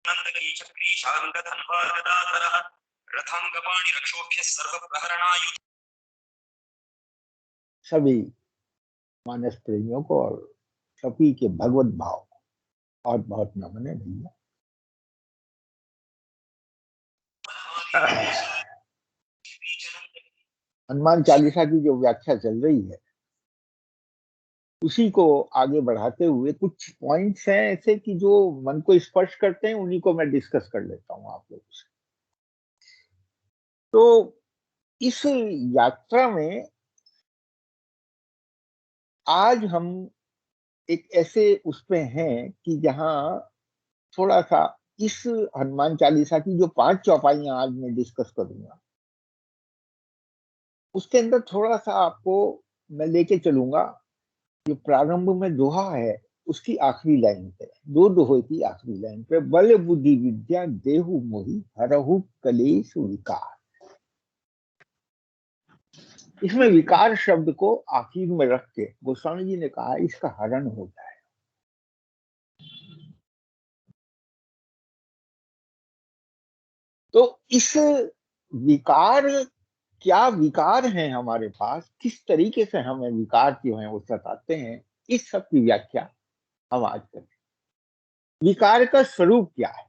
नंदकी चक्री शांगधन्वा गदाधरः रथं गपाणि रक्षोभ्य सर्वप्रहरणायुध। सभी मानस प्रेमियों को और सभी के भगवत भाव और बहुत नमन है भैया। हनुमान चालीसा की जो व्याख्या चल रही है उसी को आगे बढ़ाते हुए कुछ पॉइंट्स हैं ऐसे कि जो मन को स्पर्श करते हैं, उन्हीं को मैं डिस्कस कर लेता हूं आप लोगों से। तो इस यात्रा में आज हम एक ऐसे उसमें हैं कि जहां थोड़ा सा इस हनुमान चालीसा की जो 5 चौपाइयां आज मैं डिस्कस करूंगा उसके अंदर थोड़ा सा आपको मैं लेके चलूंगा। जो प्रारंभ में दोहा है उसकी आखिरी लाइन पे, 2 दोहे की आखिरी लाइन पे, बल बुद्धि विद्या देहु मोहि हरहु कलेश विकार। इसमें विकार शब्द को आखिर में रख के गोस्वामी जी ने कहा इसका हरण हो जाए। तो इस विकार, क्या विकार हैं हमारे पास, किस तरीके से हमें विकार जो है वो सताते हैं, इस सब की व्याख्या हम आज करें। विकार का स्वरूप क्या है?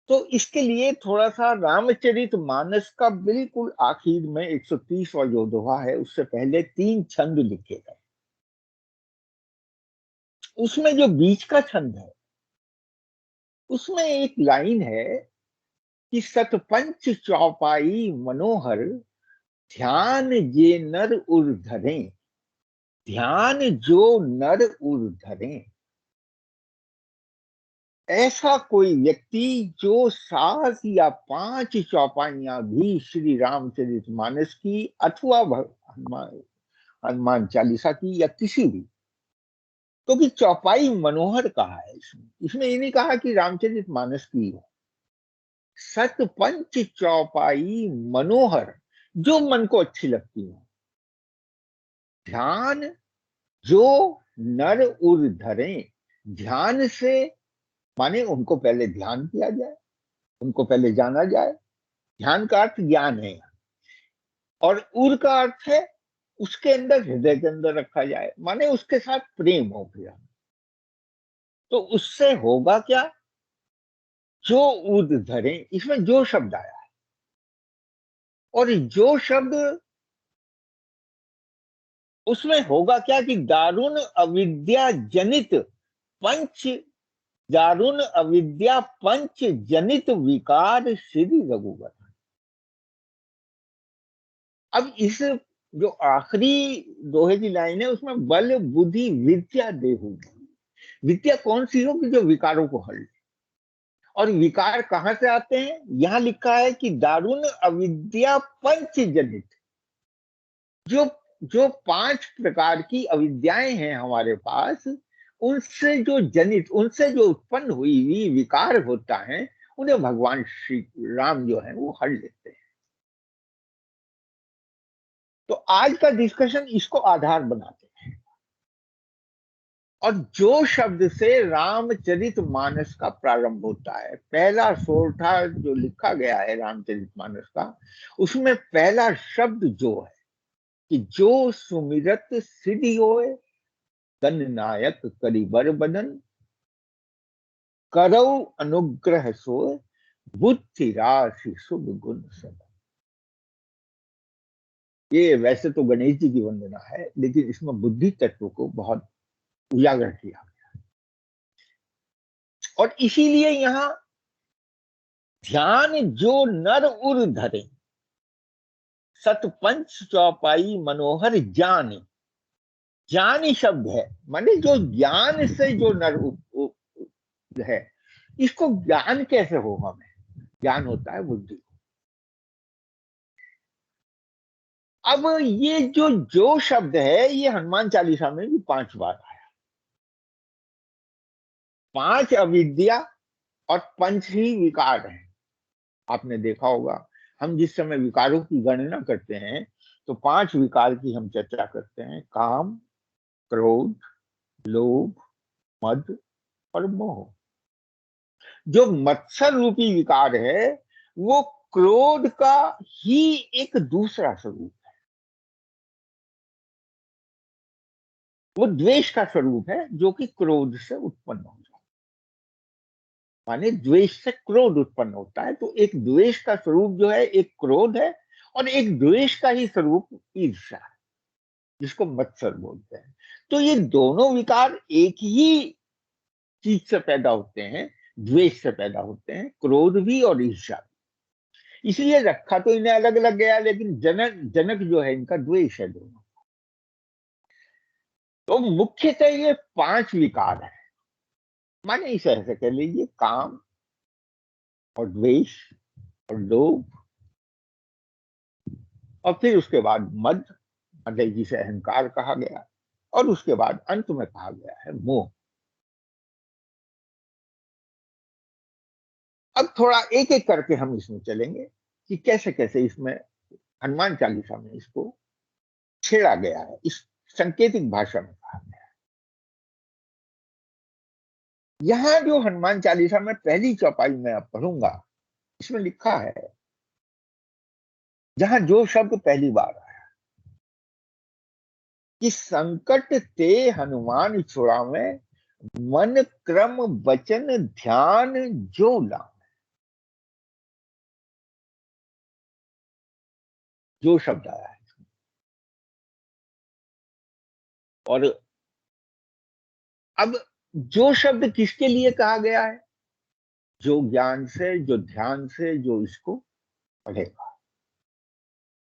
तो इसके लिए थोड़ा सा रामचरित मानस का बिल्कुल आखिर में 130वां जो दोहा है उससे पहले 3 छंद लिखे गए। उसमें जो बीच का छंद है उसमें एक लाइन है कि सतपंच चौपाई मनोहर ध्यान जे नर उर धरे। ध्यान जो नर उर धरे, ऐसा कोई व्यक्ति जो 7 या 5 चौपाइयां भी श्री रामचरित मानस की अथवा हनुमान चालीसा की या किसी भी, क्योंकि चौपाई मनोहर कहा है इसमें ये नहीं कहा कि रामचरित मानस की हो। सतपंच चौपाई मनोहर, जो मन को अच्छी लगती हो। ध्यान जो नर उर धरे, ध्यान से माने उनको पहले ध्यान किया जाए, उनको पहले जाना जाए। ध्यान का अर्थ ज्ञान है और उर का अर्थ है उसके अंदर, हृदय के अंदर रखा जाए, माने उसके साथ प्रेम हो गया। तो उससे होगा क्या? जो उद धरे, इसमें जो शब्द आया है और जो शब्द, उसमें होगा क्या कि दारुण अविद्या जनित पंच, दारुण अविद्या पंच जनित विकार श्री रघुवर। अब इस जो आखिरी दोहे की लाइन है उसमें बल बुद्धि विद्या देहु। विद्या कौन सी हो कि जो विकारों को हल। और विकार कहां से आते हैं? यहां लिखा है कि दारुण अविद्या पंच जनित। जो जो 5 प्रकार की अविद्याएं हैं हमारे पास, उनसे जो जनित, उनसे जो उत्पन्न हुई विकार होता है, उन्हें भगवान श्री राम जो है वो हल लेते हैं। तो आज का डिस्कशन इसको आधार बनाते हैं। और जो शब्द से रामचरित मानस का प्रारंभ होता है, पहला सोरठा जो लिखा गया है रामचरित मानस का, उसमें पहला शब्द जो है कि जो सुमिरत सिद्धि होए, तन नायक करिबर बदन, करौ अनुग्रह सोए, बुद्धि राशि शुभ गुण सदा। ये वैसे तो गणेश जी की वंदना है, लेकिन इसमें बुद्धि तत्व को बहुत उजागर किया गया। और इसीलिए यहां ध्यान जो नर उर धरे, सतपंच चौपाई मनोहर ज्ञान। ज्ञान शब्द है, माने जो ज्ञान से जो नर है, इसको ज्ञान कैसे हो? हमें ज्ञान होता है बुद्धि। अब ये जो शब्द है ये हनुमान चालीसा में भी 5 बार आया। 5 अविद्या और 5 ही विकार हैं। आपने देखा होगा हम जिस समय विकारों की गणना करते हैं तो 5 विकार की हम चर्चा करते हैं: काम, क्रोध, लोभ, मद और मोह। जो मत्सर रूपी विकार है वो क्रोध का ही एक दूसरा स्वरूप है, वो द्वेष का स्वरूप है जो कि क्रोध से उत्पन्न हो जाता है। माने द्वेष से क्रोध उत्पन्न होता है, तो एक द्वेष का स्वरूप जो है एक क्रोध है, और एक द्वेष का ही स्वरूप ईर्ष्या है, जिसको मत्सर बोलते हैं। तो ये दोनों विकार एक ही चीज से पैदा होते हैं, द्वेष से पैदा होते हैं, क्रोध भी और ईर्ष्या भी। इसलिए रखा तो इन्हें अलग अलग गया, लेकिन जनक जनक जो है इनका द्वेष है दोनों। तो मुख्यतः ये 5 विकार है। माने इसे ऐसे कह लीजिए, काम और द्वेष और लोभ, और फिर उसके बाद मद, मतलब जिसे अहंकार कहा गया, और उसके बाद अंत में कहा गया है मोह। अब थोड़ा एक एक करके हम इसमें चलेंगे कि कैसे कैसे इसमें हनुमान चालीसा में इसको छेड़ा गया है, इस सांकेतिक भाषा में कहा गया है। यहां जो हनुमान चालीसा में पहली चौपाई में अब पढ़ूंगा, इसमें लिखा है, जहां जो शब्द पहली बार आया कि संकट ते हनुमान छुड़ावे, मन क्रम वचन ध्यान जो ला। जो शब्द आया है, और अब जो शब्द किसके लिए कहा गया है? जो ज्ञान से, जो ध्यान से, जो इसको पढ़ेगा,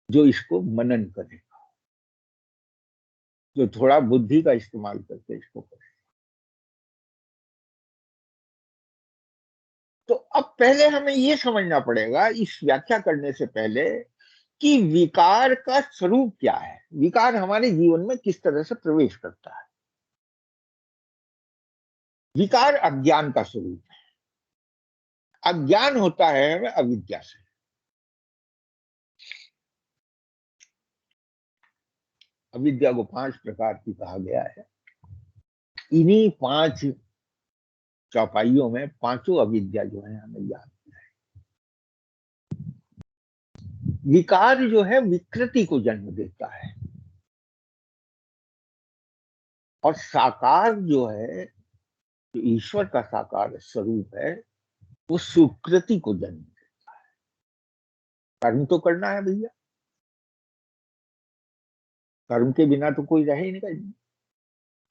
जो इसको मनन करेगा, जो थोड़ा बुद्धि का इस्तेमाल करके इसको पढ़े। तो अब पहले हमें यह समझना पड़ेगा इस व्याख्या करने से पहले कि विकार का स्वरूप क्या है, विकार हमारे जीवन में किस तरह से प्रवेश करता है। विकार अज्ञान का स्वरूप है। अज्ञान होता है हमें अविद्या से। अविद्या को 5 प्रकार की कहा गया है। इन्हीं 5 चौपाइयों में पांचों अविद्या जो है हमें याद। विकार जो है विकृति को जन्म देता है, और साकार जो है, जो ईश्वर का साकार स्वरूप है, वो सुकृति को जन्म देता है। कर्म तो करना है भैया, कर्म के बिना तो कोई रहे ही नहीं कहीं।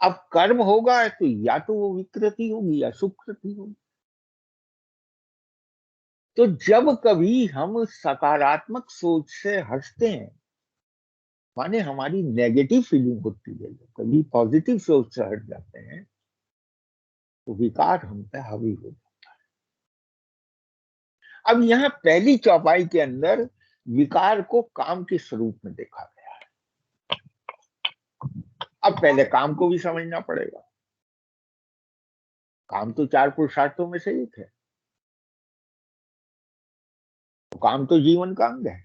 अब कर्म होगा तो या तो वो विकृति होगी या सुकृति होगी। तो जब कभी हम सकारात्मक सोच से हंसते हैं, माने हमारी नेगेटिव फीलिंग होती है, कभी पॉजिटिव सोच से हट जाते हैं, तो विकार हम पे हावी हो जाता है। अब यहाँ पहली चौपाई के अंदर विकार को काम के स्वरूप में देखा गया है। अब पहले काम को भी समझना पड़ेगा। काम तो 4 पुरुषार्थों में से एक है, तो काम तो जीवन का अंग है।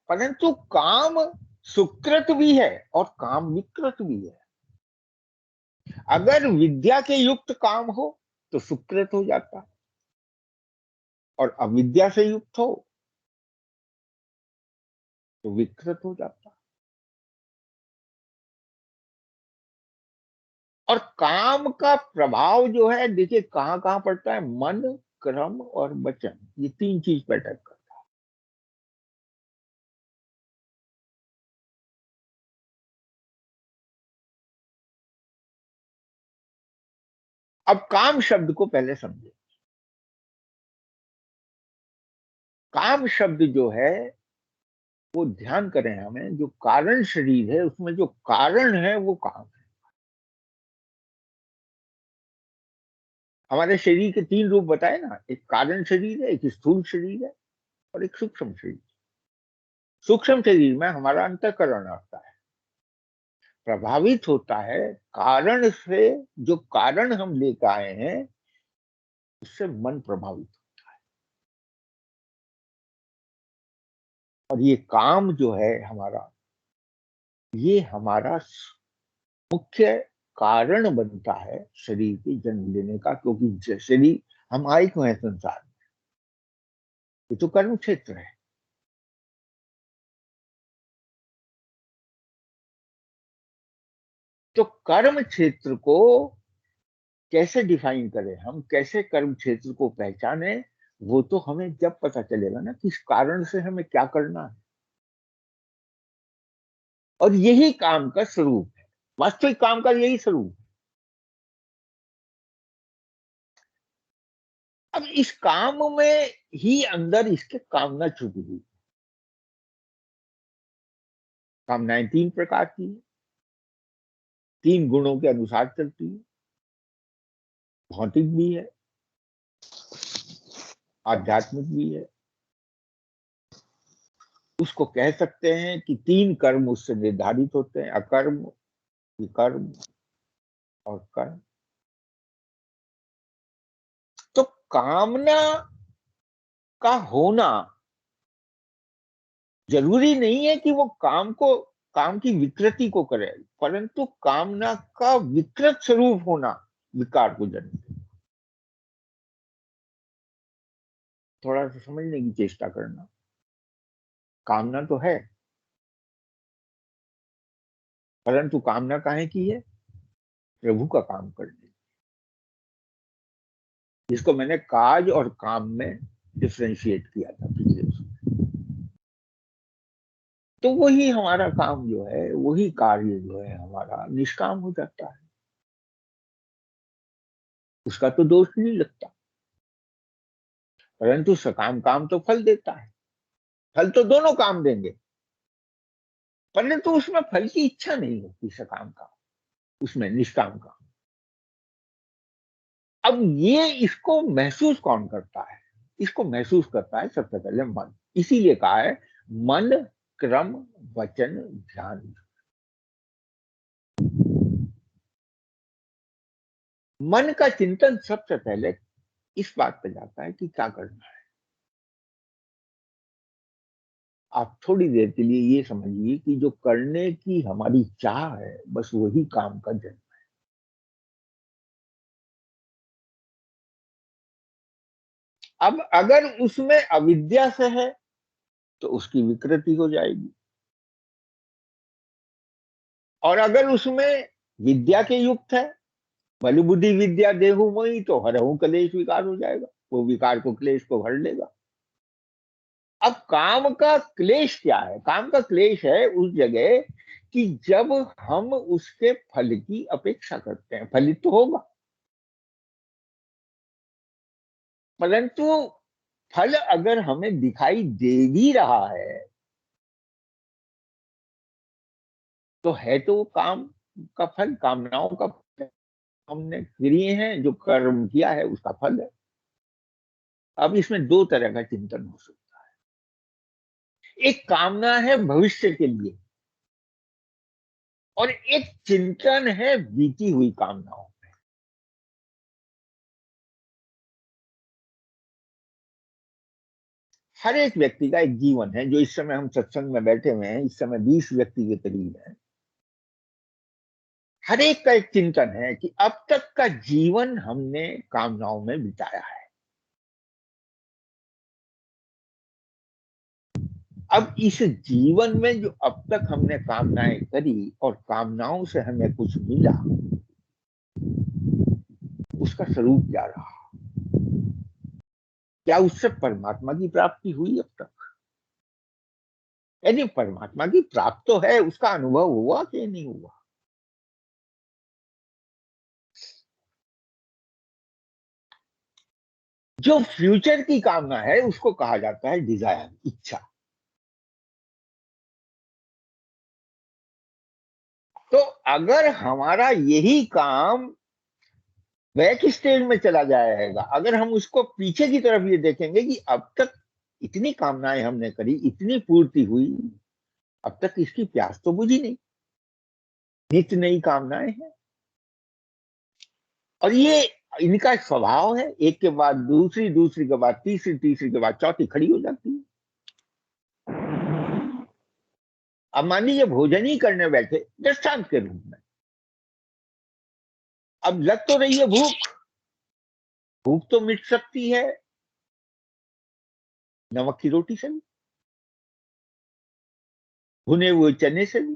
परंतु काम सुकृत भी है और काम विकृत भी है। अगर विद्या के युक्त काम हो तो सुकृत हो जाता, और अविद्या से युक्त हो तो विकृत हो जाता। और काम का प्रभाव जो है, देखिए कहां कहां पड़ता है, मन, क्रम और वचन, ये 3 चीज पर अटैक करता है। अब काम शब्द को पहले समझे। काम शब्द जो है वो ध्यान करें, हमें जो कारण शरीर है उसमें जो कारण है वो काम है। हमारे शरीर के 3 रूप बताए ना, एक कारण शरीर है, एक स्थूल शरीर है, और एक सूक्ष्म शरीर। सूक्ष्म शरीर में हमारा अंतःकरण आता है, प्रभावित होता है कारण से। जो कारण हम लेकर आए हैं उससे मन प्रभावित होता है। और ये काम जो है हमारा, ये हमारा मुख्य कारण बनता है शरीर के जन्म लेने का, क्योंकि शरीर, हम आए क्यों है संसार में, ये तो कर्म क्षेत्र है। तो कर्म क्षेत्र को कैसे डिफाइन करें हम, कैसे कर्म क्षेत्र को पहचाने, वो तो हमें जब पता चलेगा ना किस कारण से हमें क्या करना है। और यही काम का स्वरूप है, वास्तविक काम का यही स्वरूप है। अब इस काम में ही अंदर इसके कामना छुपी हुई। कामनाएं तीन प्रकार की है, तीन गुणों के अनुसार चलती है। भौतिक भी है, आध्यात्मिक भी है। उसको कह सकते हैं कि तीन कर्म उससे निर्धारित होते हैं, अकर्म, विकर्म और कर्म। तो कामना का होना जरूरी नहीं है कि वो काम की विकृति को करे, परंतु कामना का विकृत स्वरूप होना विकार को जन्म दे। थोड़ा सा समझने की चेष्टा करना। कामना तो है, परंतु कामना काहे की है? प्रभु का काम करने। जिसको मैंने काज और काम में डिफ्रेंशिएट किया था पिछले उसमें। तो वही हमारा काम जो है, वही कार्य जो है हमारा निष्काम हो जाता है, उसका तो दोष नहीं लगता। परंतु सकाम काम तो फल देता है, फल तो दोनों काम देंगे, परंतु उसमें फल की इच्छा नहीं होती सकाम काम, उसमें निष्काम काम। अब ये इसको महसूस कौन करता है? इसको महसूस करता है सबसे पहले मन। इसीलिए कहा है मन, क्रम, वचन, ध्यान। मन का चिंतन सबसे पहले इस बात पे जाता है कि क्या करना है। आप थोड़ी देर के लिए ये समझिए कि जो करने की हमारी चाह है, बस वही काम का जन्म। अब अगर उसमें अविद्या से है तो उसकी विकृति हो जाएगी, और अगर उसमें विद्या के युक्त है, बलि बुद्धि विद्या देहु मोहि, तो हरहु कलेश विकार हो जाएगा, वो विकार को, क्लेश को हर लेगा। अब काम का क्लेश क्या है? काम का क्लेश है उस जगह कि जब हम उसके फल की अपेक्षा करते हैं, फलित तो होगा, परंतु फल अगर हमें दिखाई दे भी रहा है तो है तो काम का फल, कामनाओं का फल। हमने किए हैं, जो कर्म किया है उसका फल है। अब इसमें दो तरह का चिंतन हो सकता है। एक कामना है भविष्य के लिए, और एक चिंतन है बीती हुई कामनाओं। हर एक व्यक्ति का एक जीवन है। जो इस समय हम सत्संग में बैठे हुए हैं, इस समय 20 व्यक्ति के करीब है। हर एक का एक चिंतन है कि अब तक का जीवन हमने कामनाओं में बिताया है। अब इस जीवन में जो अब तक हमने कामनाएं करी और कामनाओं से हमें कुछ मिला, उसका स्वरूप क्या रहा? क्या उससे परमात्मा की प्राप्ति हुई अब तक? यानी परमात्मा की प्राप्त तो है, उसका अनुभव हुआ कि नहीं हुआ? जो फ्यूचर की कामना है उसको कहा जाता है डिजायर, इच्छा। तो अगर हमारा यही काम बैक स्टेज में चला जाएगा, अगर हम उसको पीछे की तरफ ये देखेंगे कि अब तक इतनी कामनाएं हमने करी, इतनी पूर्ति हुई, अब तक इसकी प्यास तो बुझी नहीं, नित्य नई कामनाएं हैं। और ये इनका स्वभाव है, एक के बाद दूसरी, दूसरी के बाद तीसरी, तीसरी के बाद चौथी खड़ी हो जाती है। अब मान लीजिए भोजन ही करने बैठे दृष्टांत के रूप में, अब लग तो रही है भूख, भूख तो मिट सकती है नमक की रोटी से भी, भुने हुए चने से भी,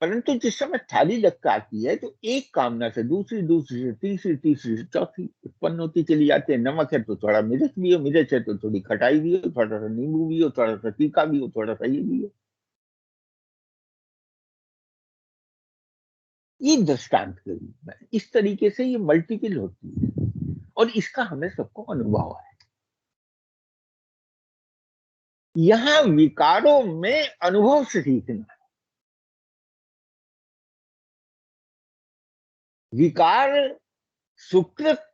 परंतु जिस समय थाली लग आती है तो एक कामना से दूसरी, दूसरी से तीसरी, तीसरी से चौथी उत्पन्न होती चली जाती है। नमक है तो थोड़ा मिर्च भी हो, मिर्च है तो थोड़ी खटाई भी हो, थोड़ा सा नींबू भी हो, थोड़ा सा तीखा भी हो, थोड़ा सा ये भी हो। ये दृष्टांत के रूप में इस तरीके से ये मल्टीपल होती है और इसका हमें सबको अनुभव है। यहाँ विकारों में अनुभव से सीखना, विकार सुकृत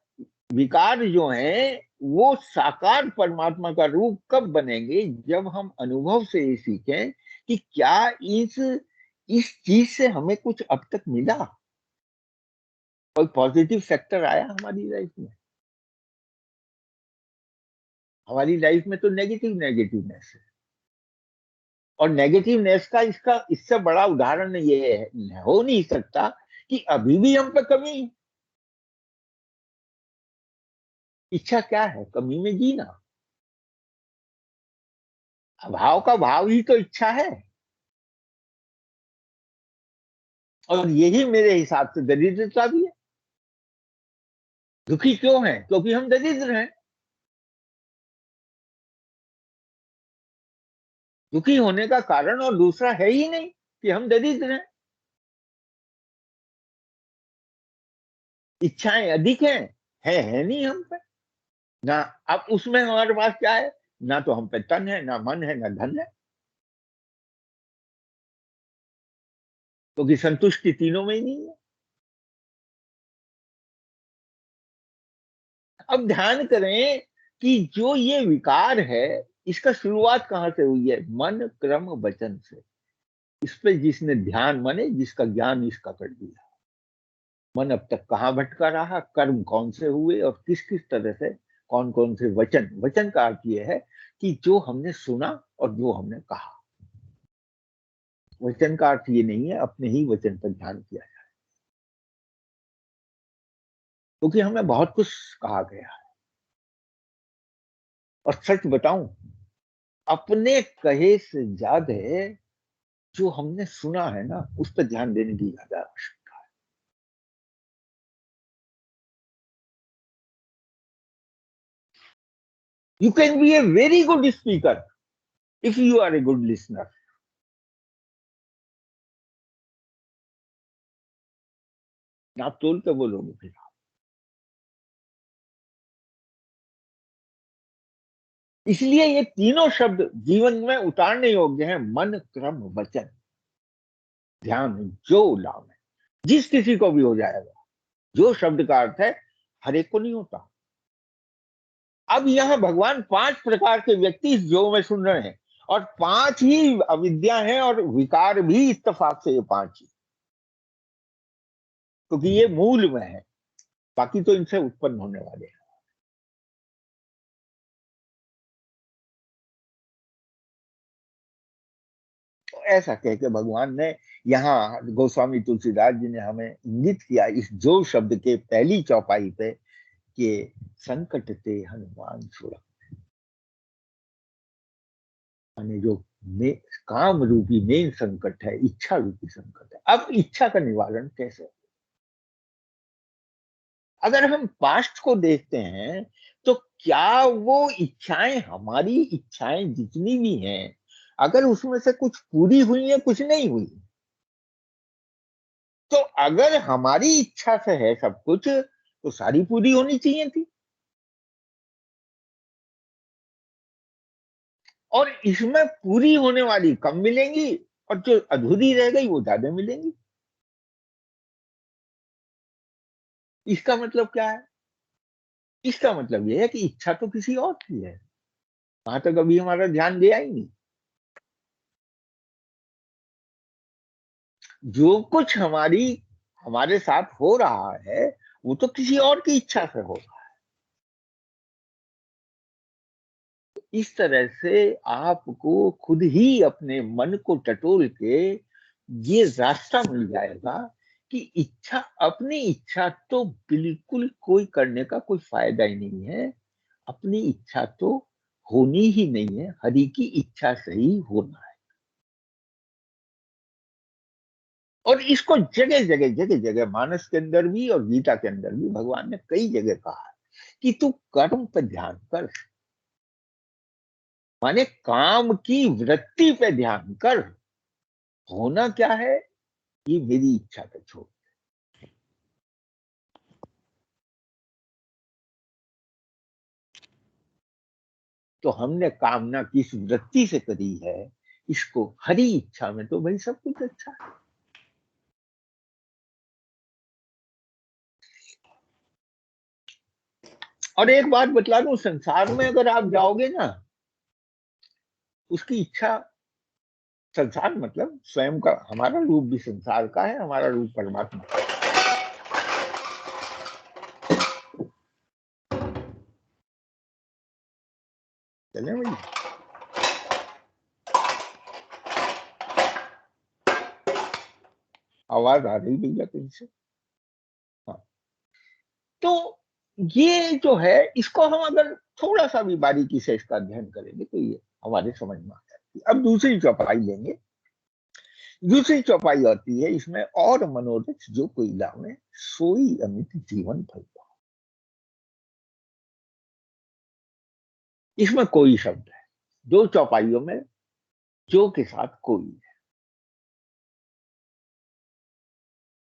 विकार जो है वो साकार परमात्मा का रूप कब बनेंगे, जब हम अनुभव से ये सीखें कि क्या इस चीज से हमें कुछ अब तक मिला, कोई पॉजिटिव फैक्टर आया हमारी लाइफ में। हमारी लाइफ में तो नेगेटिवनेस है, और नेगेटिवनेस का इसका इससे बड़ा उदाहरण ये हो नहीं सकता कि अभी भी हम पे कमी है। इच्छा क्या है? कमी में जीना। अभाव का भाव ही तो इच्छा है, और यही मेरे हिसाब से दरिद्रता भी है। दुखी क्यों है? क्योंकि हम दरिद्र हैं। दुखी होने का कारण और दूसरा है ही नहीं कि हम दरिद्र हैं। इच्छाएं अधिक हैं, है नहीं हम पे ना। अब उसमें हमारे पास क्या है? ना तो हम पे तन है, ना मन है, ना धन है, क्योंकि संतुष्टि तीनों में ही नहीं है। अब ध्यान करें कि जो ये विकार है, इसका शुरुआत कहां से हुई है? मन क्रम वचन से। इस पे जिसने ध्यान माने, जिसका ज्ञान इसका कर दिया, मन अब तक कहाँ भटका रहा, कर्म कौन से हुए और किस किस तरह से, कौन कौन से वचन। वचन का अर्थ यह है कि जो हमने सुना और जो हमने कहा। वचन का अर्थ ये नहीं है अपने ही वचन पर ध्यान किया जाए, क्योंकि हमें बहुत कुछ कहा गया है। और सच बताऊं, अपने कहे से ज्यादा जो हमने सुना है ना, उस पर ध्यान देने की ज्यादा आवश्यकता है। You can be a very good speaker if you are a good listener. आप तोल के बोलोगे फिर। इसलिए ये तीनों शब्द जीवन में उतारने योग्य हैं: मन क्रम वचन ध्यान। जो लाभ है जिस किसी को भी हो जाएगा। जो शब्द का अर्थ है हर एक को नहीं होता। अब यहां भगवान 5 प्रकार के व्यक्ति इस जो में सुन रहे हैं, और 5 ही अविद्या हैं, और विकार भी इत्तेफाक से ये 5 ही, क्योंकि ये मूल में है, बाकी तो इनसे उत्पन्न होने वाले हैं। तो ऐसा कह के भगवान ने यहाँ गोस्वामी तुलसीदास जी ने हमें इंगित किया इस जो शब्द के पहली चौपाई पे कि संकट ते हनुमान छुड़ा। यानी जो मे, काम रूपी मेन संकट है, इच्छा रूपी संकट है। अब इच्छा का निवारण कैसे? अगर हम पास्ट को देखते हैं तो क्या वो इच्छाएं, हमारी इच्छाएं जितनी भी हैं, अगर उसमें से कुछ पूरी हुई है, कुछ नहीं हुई, तो अगर हमारी इच्छा से है सब कुछ, तो सारी पूरी होनी चाहिए थी। और इसमें पूरी होने वाली कम मिलेंगी, और जो अधूरी रह गई वो ज्यादा मिलेंगी। इसका मतलब क्या है? इसका मतलब यह है कि इच्छा तो किसी और की है, वहां तक अभी हमारा ध्यान गया ही नहीं। जो कुछ हमारे साथ हो रहा है, वो तो किसी और की इच्छा से हो रहा है। इस तरह से आपको खुद ही अपने मन को टटोल के ये रास्ता मिल जाएगा कि इच्छा, अपनी इच्छा तो बिल्कुल कोई करने का कोई फायदा ही नहीं है। अपनी इच्छा तो होनी ही नहीं है, हरि की इच्छा से ही होना है। और इसको जगह जगह जगह जगह मानस के अंदर भी और गीता के अंदर भी भगवान ने कई जगह कहा है कि तू कर्म पर ध्यान कर, माने काम की वृत्ति पे ध्यान कर। होना क्या है ये मेरी इच्छा पे छोड़। तो हमने कामना किस वृत्ति से करी है, इसको हरी इच्छा में तो भाई सब कुछ अच्छा है। और एक बात बतला दूं, संसार में अगर आप जाओगे ना, उसकी इच्छा, संसार मतलब स्वयं का, हमारा रूप भी संसार का है, हमारा रूप परमात्मा का है। चले भाई, आवाज आ रही भैया कहीं से? हाँ। तो ये जो है, इसको हम अगर थोड़ा सा भी बारीकी से इसका अध्ययन करेंगे तो ये हमारे समझ में आ जाती है। अब दूसरी चौपाई लेंगे। दूसरी चौपाई आती है इसमें, और मनोरथ जो कोई लावे सोई अमित जीवन फल। इसमें कोई शब्द है, दो चौपाइयों में जो के साथ कोई है।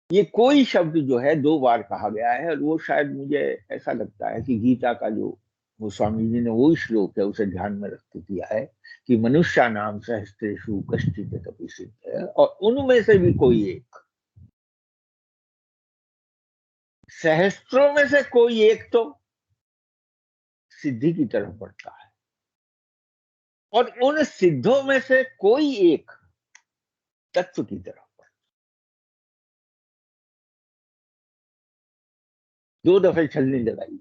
ये कोई शब्द जो है दो बार कहा गया है, और वो शायद मुझे ऐसा लगता है कि गीता का जो वो स्वामी जी ने वो श्लोक है उसे ध्यान में रख के किया है कि मनुष्य नाम सहस्त्रेषु कश्चित् तपि सिद्ध है, और उनमें से भी कोई एक, सहस्त्रों में से कोई एक तो सिद्धि की तरफ बढ़ता है, और उन सिद्धों में से कोई एक तत्व की तरफ। दो दफे छलनी लगाई।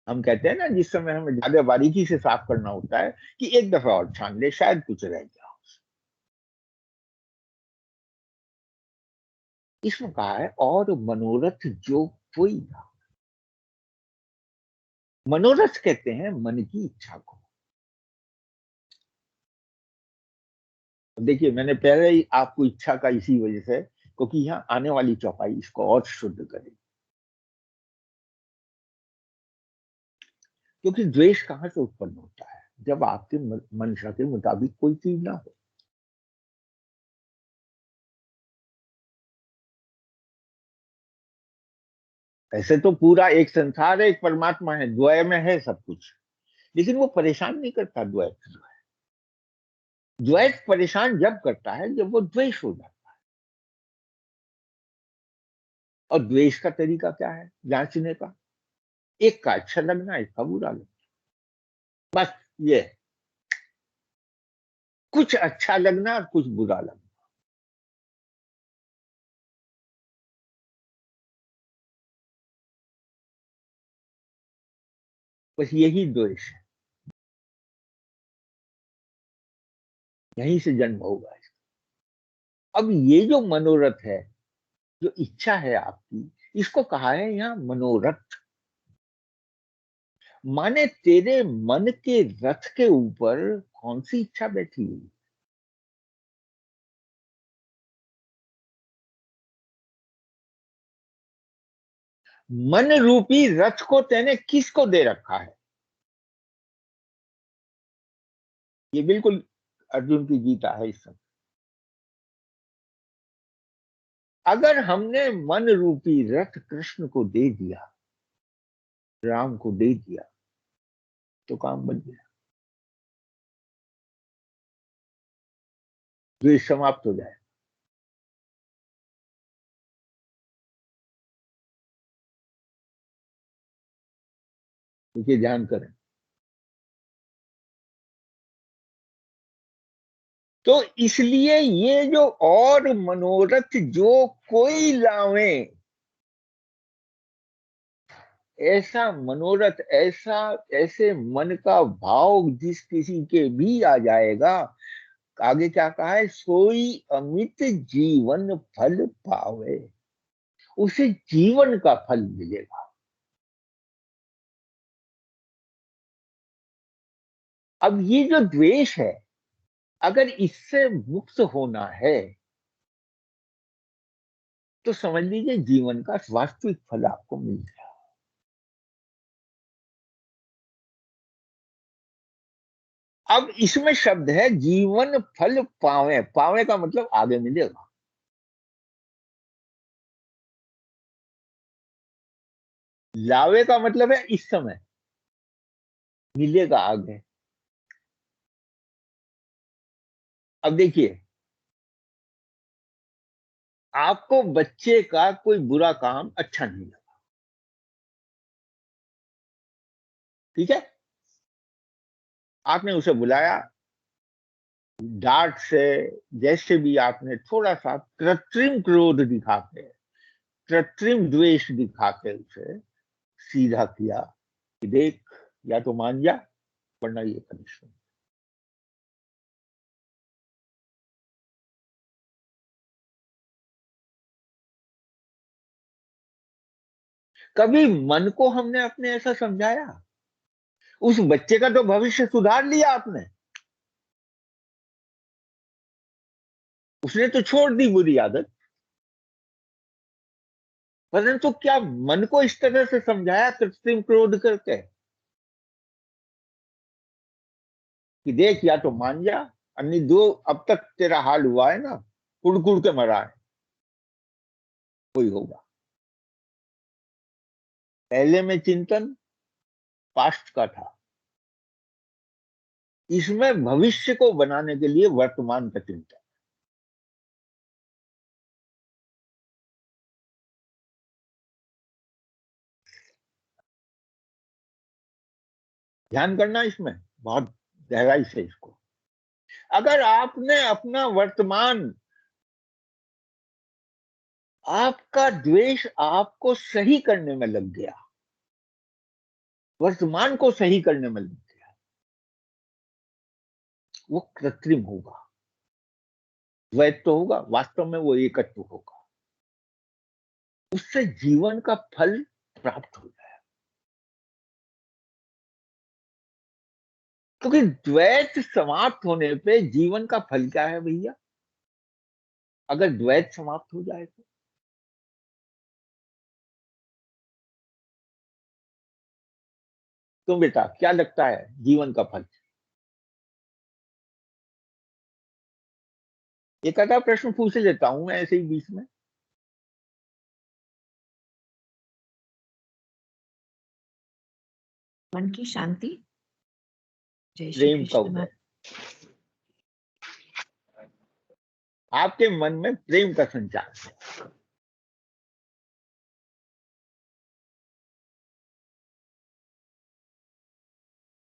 हम कहते हैं ना, जिस समय हमें ज्यादा बारीकी से साफ करना होता है कि एक दफा और छान ले, शायद कुछ रह गया। इसमें कहा है और मनोरथ जो कोई ना। मनोरथ कहते हैं मन की इच्छा को। देखिए, मैंने पहले ही आपको इच्छा का इसी वजह से, क्योंकि यहाँ आने वाली चौपाई इसको और शुद्ध करेगी। क्योंकि द्वेष कहां से उत्पन्न होता है? जब आपके मंशा के मुताबिक कोई चीज ना हो। ऐसे तो पूरा एक संसार है, एक परमात्मा है, द्वय में है सब कुछ, लेकिन वो परेशान नहीं करता द्वैत। द्वैत परेशान जब करता है जब वो द्वेष हो जाता है। और द्वेष का तरीका क्या है जांचने का? एक का अच्छा लगना, एक का बुरा लगना, बस ये। कुछ अच्छा लगना और कुछ बुरा लगना, बस यही द्वेष है। यहीं से जन्म होगा। अब ये जो मनोरथ है, जो इच्छा है आपकी, इसको कहा है यहाँ मनोरथ। माने तेरे मन के रथ के ऊपर कौन सी इच्छा बैठी हुई? मन रूपी रथ को तेने किसको दे रखा है? ये बिल्कुल अर्जुन की गीता है इस समय। अगर हमने मन रूपी रथ कृष्ण को दे दिया, राम को दे दिया, तो काम बन गया। द्वेष समाप्त हो जाए। देखिए, ध्यान करें। तो इसलिए ये जो और मनोरथ जो कोई लावे, ऐसा मनोरथ, ऐसा ऐसे मन का भाव जिस किसी के भी आ जाएगा, आगे क्या कहा है, सोई अमित जीवन फल पावे, उसे जीवन का फल मिलेगा। अब ये जो द्वेष है, अगर इससे मुक्त होना है तो समझ लीजिए जीवन का वास्तविक फल आपको मिल जाए। अब इसमें शब्द है जीवन फल पावे, पावे का मतलब आगे मिलेगा। लावे का मतलब है इस समय, मिलेगा आगे। अब देखिए, आपको बच्चे का कोई बुरा काम अच्छा नहीं लगा, ठीक है, आपने उसे बुलाया, डांट से, जैसे भी आपने थोड़ा सा कृत्रिम क्रोध दिखा के, कृत्रिम द्वेष दिखा के उसे सीधा किया कि देख, या तो मान जा वरना ये पनिशमेंट। कभी मन को हमने अपने ऐसा समझाया? उस बच्चे का तो भविष्य सुधार लिया आपने, उसने तो छोड़ दी बुरी आदत, परंतु क्या मन को इस तरह से समझाया कृत्रिम क्रोध करके कि देख या तो मान जा, अन्य दो, अब तक तेरा हाल हुआ है ना, कुड़ के मरा है, कोई होगा। पहले में चिंतन पास्ट का था, इसमें भविष्य को बनाने के लिए वर्तमान का चिंतन। ध्यान करना इसमें बहुत गहराई से इसको। अगर आपने अपना वर्तमान, आपका द्वेष आपको सही करने में लग गया, वर्तमान को सही करने में लग गया, वो कृत्रिम होगा, द्वैत तो होगा, वास्तव में वो एकत्व होगा, उससे जीवन का फल प्राप्त हो जाए। क्योंकि द्वैत समाप्त होने पे जीवन का फल क्या है भैया? अगर द्वैत समाप्त हो जाए तो बेटा क्या लगता है जीवन का फल? एक आधा प्रश्न पूछ लेता हूं मैं ऐसे ही बीच में। मन की शांति। जय श्री प्रेम का कृष्ण मैम। उदय, आपके मन में प्रेम का संचार है।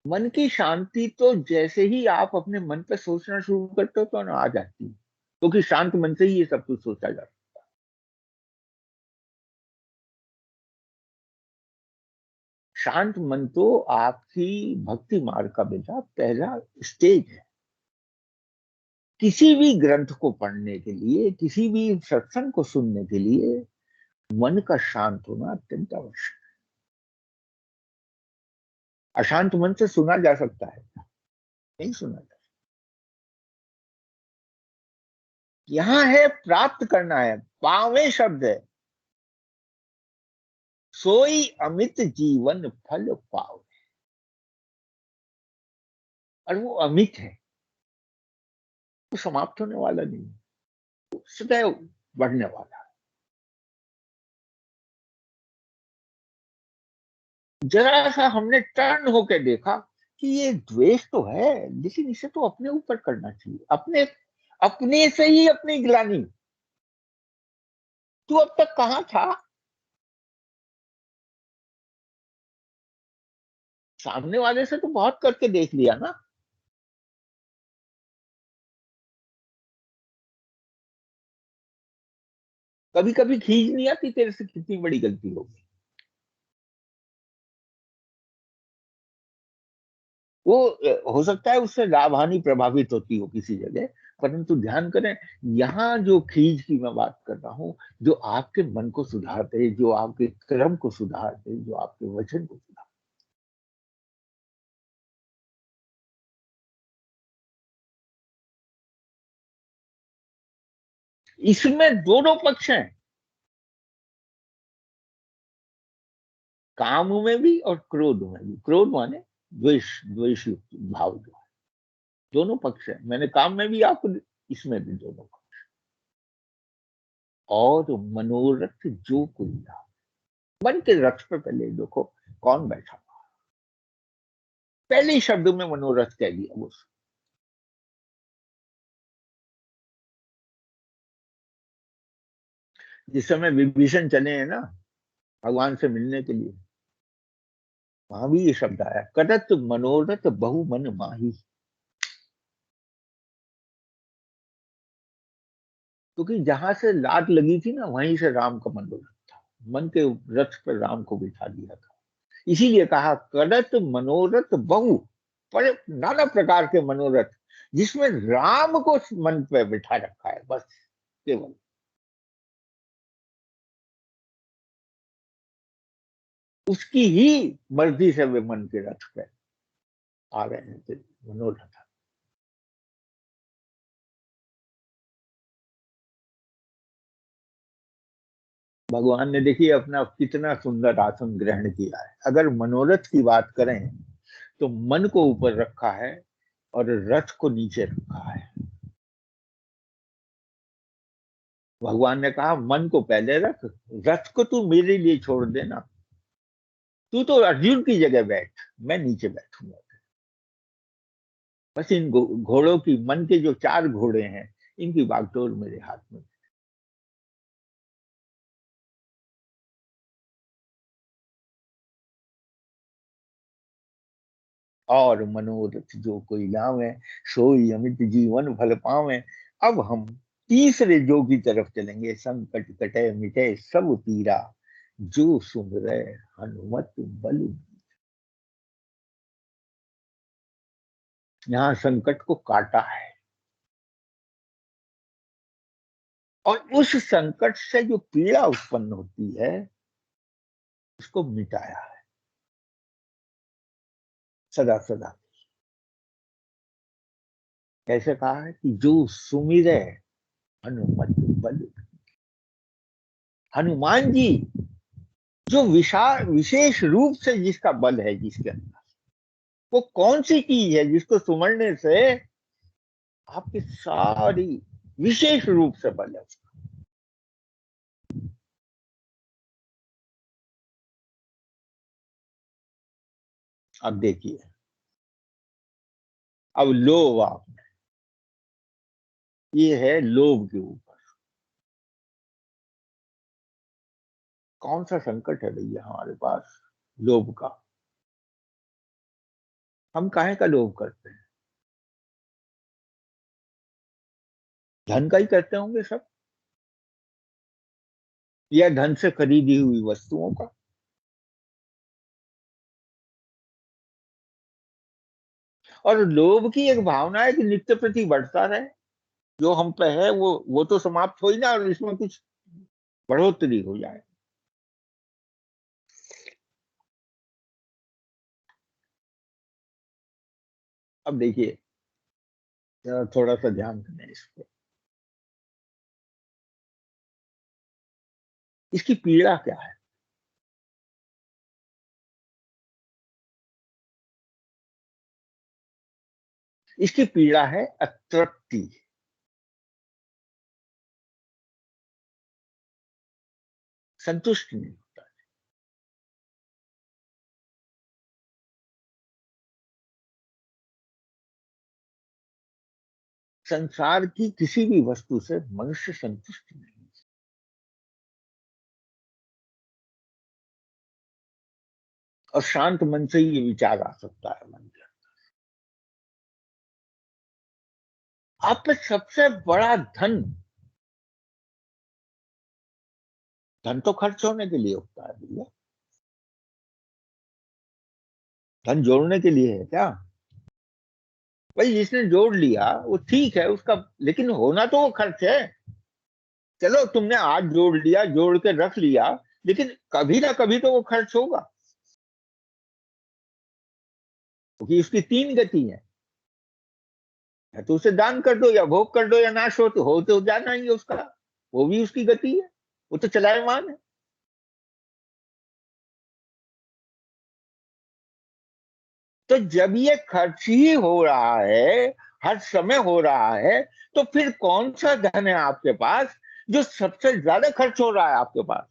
मन की शांति तो जैसे ही आप अपने मन पे सोचना शुरू करते हो तो ना आ जाती है, क्योंकि शांत मन से ही ये सब कुछ सोचा जाता है। शांत मन तो आपकी भक्ति मार्ग का बेटा पहला स्टेज है। किसी भी ग्रंथ को पढ़ने के लिए, किसी भी सत्संग को सुनने के लिए मन का शांत होना अत्यंत आवश्यक है। अशांत मन से सुना जा सकता है? नहीं सुना जा सकता। यहां है प्राप्त करना है, पावे शब्द है, सोई अमित जीवन फल पाओ, और वो अमित है, वो समाप्त होने वाला नहीं है, वो सदैव बढ़ने वाला है। जरा सा हमने टर्न होकर देखा कि ये द्वेष तो है, लेकिन इसे तो अपने ऊपर करना चाहिए, अपने अपने से ही अपनी ग्लानि। तू अब तक कहां था? सामने वाले से तो बहुत करके देख लिया ना, कभी कभी खींच नहीं आती तेरे से कितनी बड़ी गलती होगी। वो हो सकता है उससे लाभ हानि प्रभावित होती हो किसी जगह, परंतु ध्यान करें यहाँ जो खींच की मैं बात कर रहा हूँ, जो आपके मन को सुधार दे, जो आपके कर्म को सुधार दे, जो आपके वचन को सुधार दे। इसमें दोनों पक्ष हैं, काम में भी और क्रोध में भी। क्रोध माने द्वेष, द्वेष युक्त भाव जो है, दोनों पक्ष है। मैंने काम में भी आपको, इसमें भी दोनों पक्ष। और मनोरथ जो कोई ना, मन के रथ पे पहले देखो कौन बैठा हुआ। पहले ही शब्द में मनोरथ कह दिया वो। जिस समय विभीषण चले हैं ना भगवान से मिलने के लिए, वहां भी ये शब्द आया, करत मनोरथ बहु मन माही। क्योंकि जहां से लात लगी थी ना, वहीं से राम का मनोरथ था। मन के रथ पर राम को बिठा दिया था। इसीलिए कहा करत मनोरथ बहु, पर नाना प्रकार के मनोरथ, जिसमें राम को मन पे बिठा रखा है बस, केवल। उसकी ही मर्जी से वे मन के रथ पे आ रहे हैं मनोरथ। भगवान ने देखिए अपना कितना सुंदर आसन ग्रहण किया है। अगर मनोरथ की बात करें तो मन को ऊपर रखा है और रथ को नीचे रखा है। भगवान ने कहा मन को पहले रख, रथ को तू मेरे लिए छोड़ देना। तू तो अर्जुन की जगह बैठ, मैं नीचे बैठूंगा। बस इन घोड़ों की, मन के जो 4 घोड़े हैं, इनकी बागडोर मेरे हाथ में। और मनोरथ जो कोई लावे, सोई अमित जीवन फल पावे। अब हम तीसरे जो की तरफ चलेंगे। संकट कटे मिटे सब पीरा, जो सुमिरै हनुमत बल। यहाँ संकट को काटा है और उस संकट से जो पीड़ा उत्पन्न होती है उसको मिटाया है सदा सदा। कैसे कहा है कि जो सुमिरै हनुमत बल। हनुमान जी जो विशाल विशेष रूप से जिसका बल है, जिसके अंदर, वो कौन सी चीज है जिसको सुमरने से आपकी सारी विशेष रूप से बल है। अब देखिए, अब लोभ, आप, ये है लोभ के ऊपर। कौन सा संकट है भैया हमारे पास? लोभ का। हम काहे का लोभ करते हैं? धन का ही करते होंगे सब, या धन से खरीदी हुई वस्तुओं का। और लोभ की एक भावना है कि नित्य प्रति बढ़ता रहे। जो हम पे है वो तो समाप्त हो ही ना, और इसमें कुछ बढ़ोतरी हो जाए। अब देखिए, थोड़ा सा ध्यान दें इस पे। इसकी पीड़ा क्या है? इसकी पीड़ा है अतृप्ति, संतुष्ट नहीं होता। संसार की किसी भी वस्तु से मनुष्य संतुष्ट नहीं। और शांत मन से ही ये विचार आ सकता है मन के। आप पे सबसे बड़ा धन, धन तो खर्च होने के लिए होता है भैया, धन जोड़ने के लिए है क्या? भाई जिसने जोड़ लिया वो ठीक है उसका, लेकिन होना तो वो खर्च है। चलो तुमने आज जोड़ लिया, जोड़ के रख लिया, लेकिन कभी ना कभी तो वो खर्च होगा, क्योंकि उसकी तीन गति है। या तो उसे दान कर दो, या भोग कर दो, या नाश हो तो जाना ही है उसका, वो भी उसकी गति है, वो तो चलायमान है। तो जब ये खर्च ही हो रहा है, हर समय हो रहा है, तो फिर कौन सा धन है आपके पास जो सबसे ज्यादा खर्च हो रहा है आपके पास?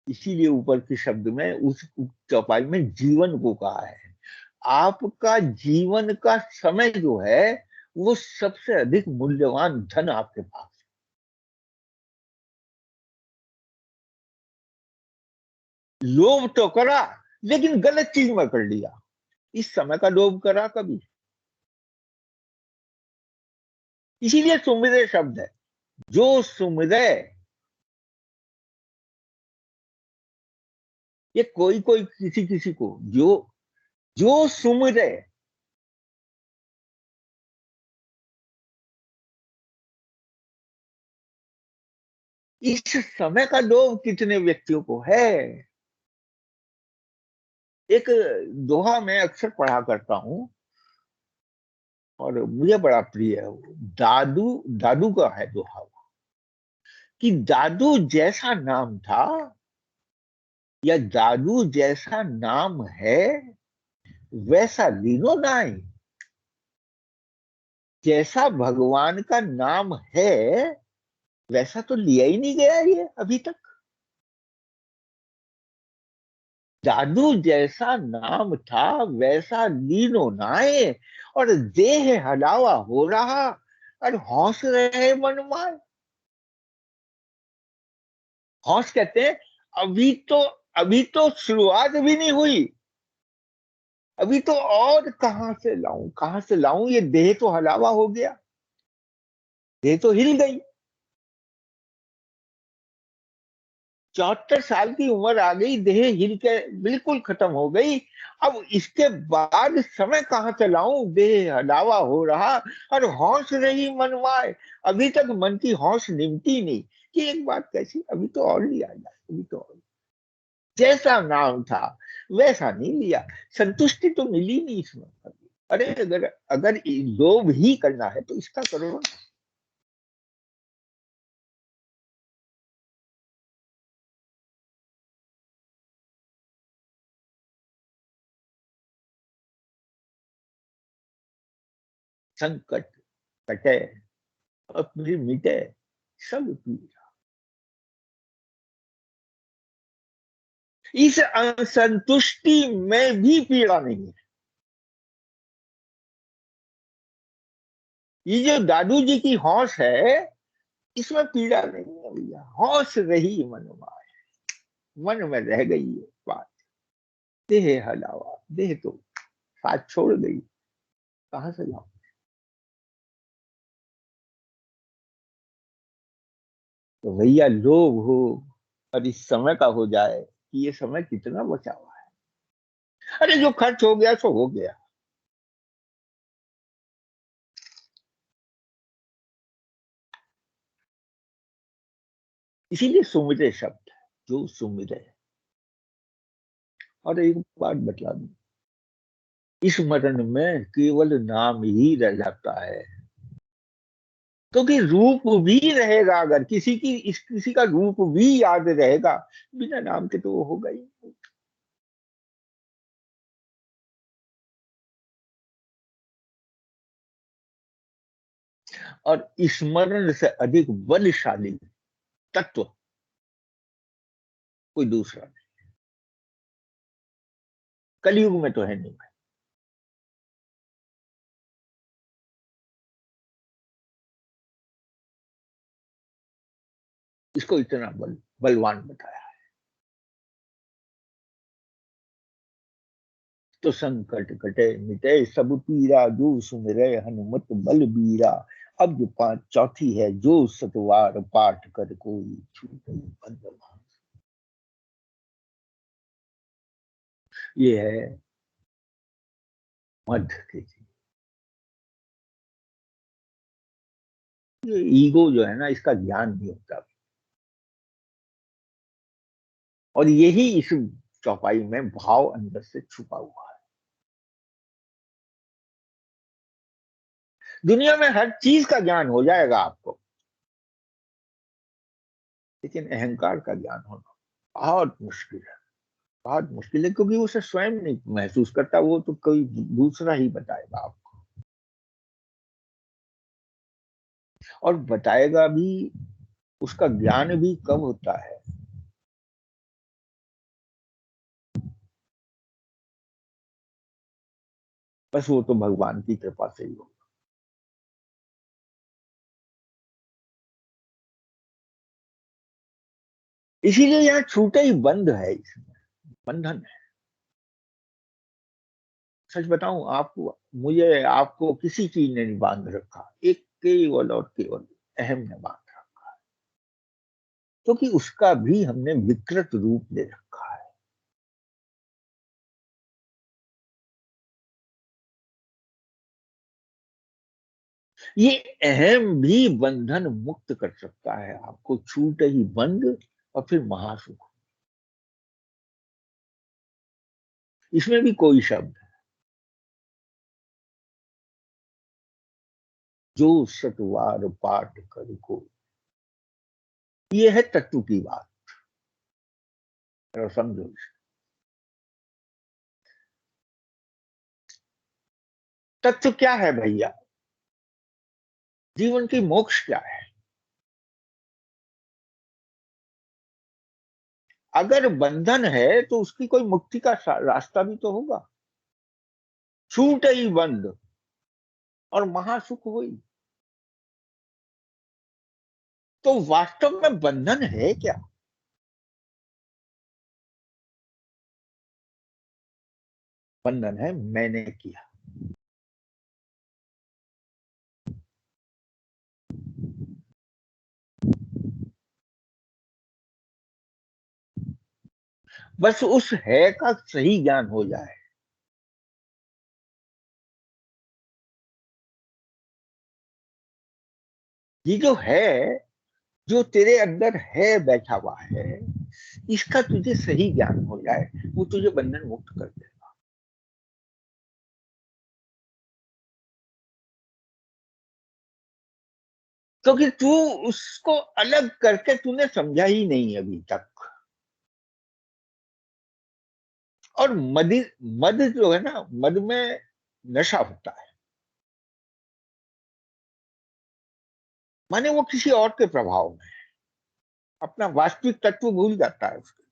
इसीलिए ऊपर के शब्द में उस चौपाई में जीवन को कहा है। आपका जीवन का समय जो है वो सबसे अधिक मूल्यवान धन आपके पास। लोभ तो करा, लेकिन गलत चीज में कर लिया। इस समय का लोभ करा कभी? इसीलिए सुमिरय शब्द है, जो सुमिरय। ये कोई कोई किसी किसी को, जो जो सुमिरय। इस समय का लोभ कितने व्यक्तियों को है? एक दोहा मैं अक्सर पढ़ा करता हूं और मुझे बड़ा प्रिय है वो। दादू दादू का है दोहा वो, कि दादू जैसा नाम था, या दादू जैसा नाम है, वैसा लीनो नाई। जैसा भगवान का नाम है वैसा तो लिया ही नहीं गया ये अभी तक। जादू जैसा नाम था वैसा लीनो नाए, और देह हलावा हो रहा, और हौस रहे मनमाए। हौस कहते हैं अभी तो शुरुआत भी नहीं हुई, अभी तो और कहां से लाऊं, ये देह तो हलावा हो गया, देह तो हिल गई। 74 साल की उम्र आ गई, देह हिल के बिल्कुल खत्म हो गई। अब इसके बाद समय कहां से लाऊं, देह हलावा हो रहा, और हौस रही मनवाए। अभी तक मन की हौस निमटी नहीं, कि एक बात कैसी, अभी तो और लिया जाए, अभी तो और। जैसा नाम था वैसा नहीं लिया, संतुष्टि तो मिली नहीं इसमें अभी। अरे अगर अगर लोभ ही करना है तो इसका करो ना। संकट कटे और फिर मिटे सब पीड़ा। इस असंतुष्टि में भी पीड़ा नहीं है। ये जो दादू जी की हौस है, इसमें पीड़ा नहीं है भैया, हौस रही मनवा, मन में रह गई ये बात। देह हलावा, देह तो साथ छोड़ गई, कहां से लाऊं? तो भैया लोभ हो और इस समय का हो जाए, कि ये समय कितना बचा हुआ है। अरे जो खर्च हो गया सो हो गया। इसीलिए सुमिरे शब्द है, जो सुमिरे। और एक बात बतला दूं, इस मरण में केवल नाम ही रह जाता है, क्योंकि रूप भी रहेगा, अगर किसी का रूप भी याद रहेगा, बिना नाम के तो वो होगा ही नहीं। और स्मरण से अधिक बलशाली तत्व कोई दूसरा नहीं, कलयुग में तो है नहीं। इसको इतना बलवान बताया। तो संकट कटे मिटे सब पीरा, जो सुमिरै हनुमत बल बीरा। अब जो पांच चौथी है, जो सतवार पाठ कर कोई छूटे बंधन। ये है मध्य स्थिति। ये ईगो जो है ना, इसका ज्ञान नहीं होता, और यही इस चौपाई में भाव अंदर से छुपा हुआ है। दुनिया में हर चीज का ज्ञान हो जाएगा आपको, लेकिन अहंकार का ज्ञान होना बहुत मुश्किल है, बहुत मुश्किल है, क्योंकि उसे स्वयं नहीं महसूस करता, वो तो कोई दूसरा ही बताएगा आपको, और बताएगा भी। उसका ज्ञान भी कब होता है, बस वो तो भगवान की कृपा से ही होगा। इसीलिए यहाँ छूटे ही बंद है, इसमें बंधन है। सच बताऊं आपको, मुझे आपको किसी चीज ने नहीं बांध रखा, एक केवल और केवल अहम ने बांध रखा है, क्योंकि उसका भी हमने विकृत रूप ले रखा है। ये अहम भी बंधन मुक्त कर सकता है आपको, छूटे ही बंद और फिर महासुख। इसमें भी कोई शब्द है, जो सतवार पाठ कर को, ये है तत्व की बात, जरा समझो इसे। तत्व क्या है भैया, जीवन की मोक्ष क्या है? अगर बंधन है तो उसकी कोई मुक्ति का रास्ता भी तो होगा। छूट ही बंद और महासुख हुई, तो वास्तव में बंधन है क्या? बंधन है मैंने किया। बस उस है का सही ज्ञान हो जाए। ये जो है, जो तेरे अंदर है, बैठा हुआ है, इसका तुझे सही ज्ञान हो जाए, वो तुझे बंधन मुक्त कर दे। क्योंकि तू उसको अलग करके तूने समझा ही नहीं अभी तक। और मद जो है ना, मद में नशा होता है, माने वो किसी और के प्रभाव में अपना वास्तविक तत्व भूल जाता है उसके।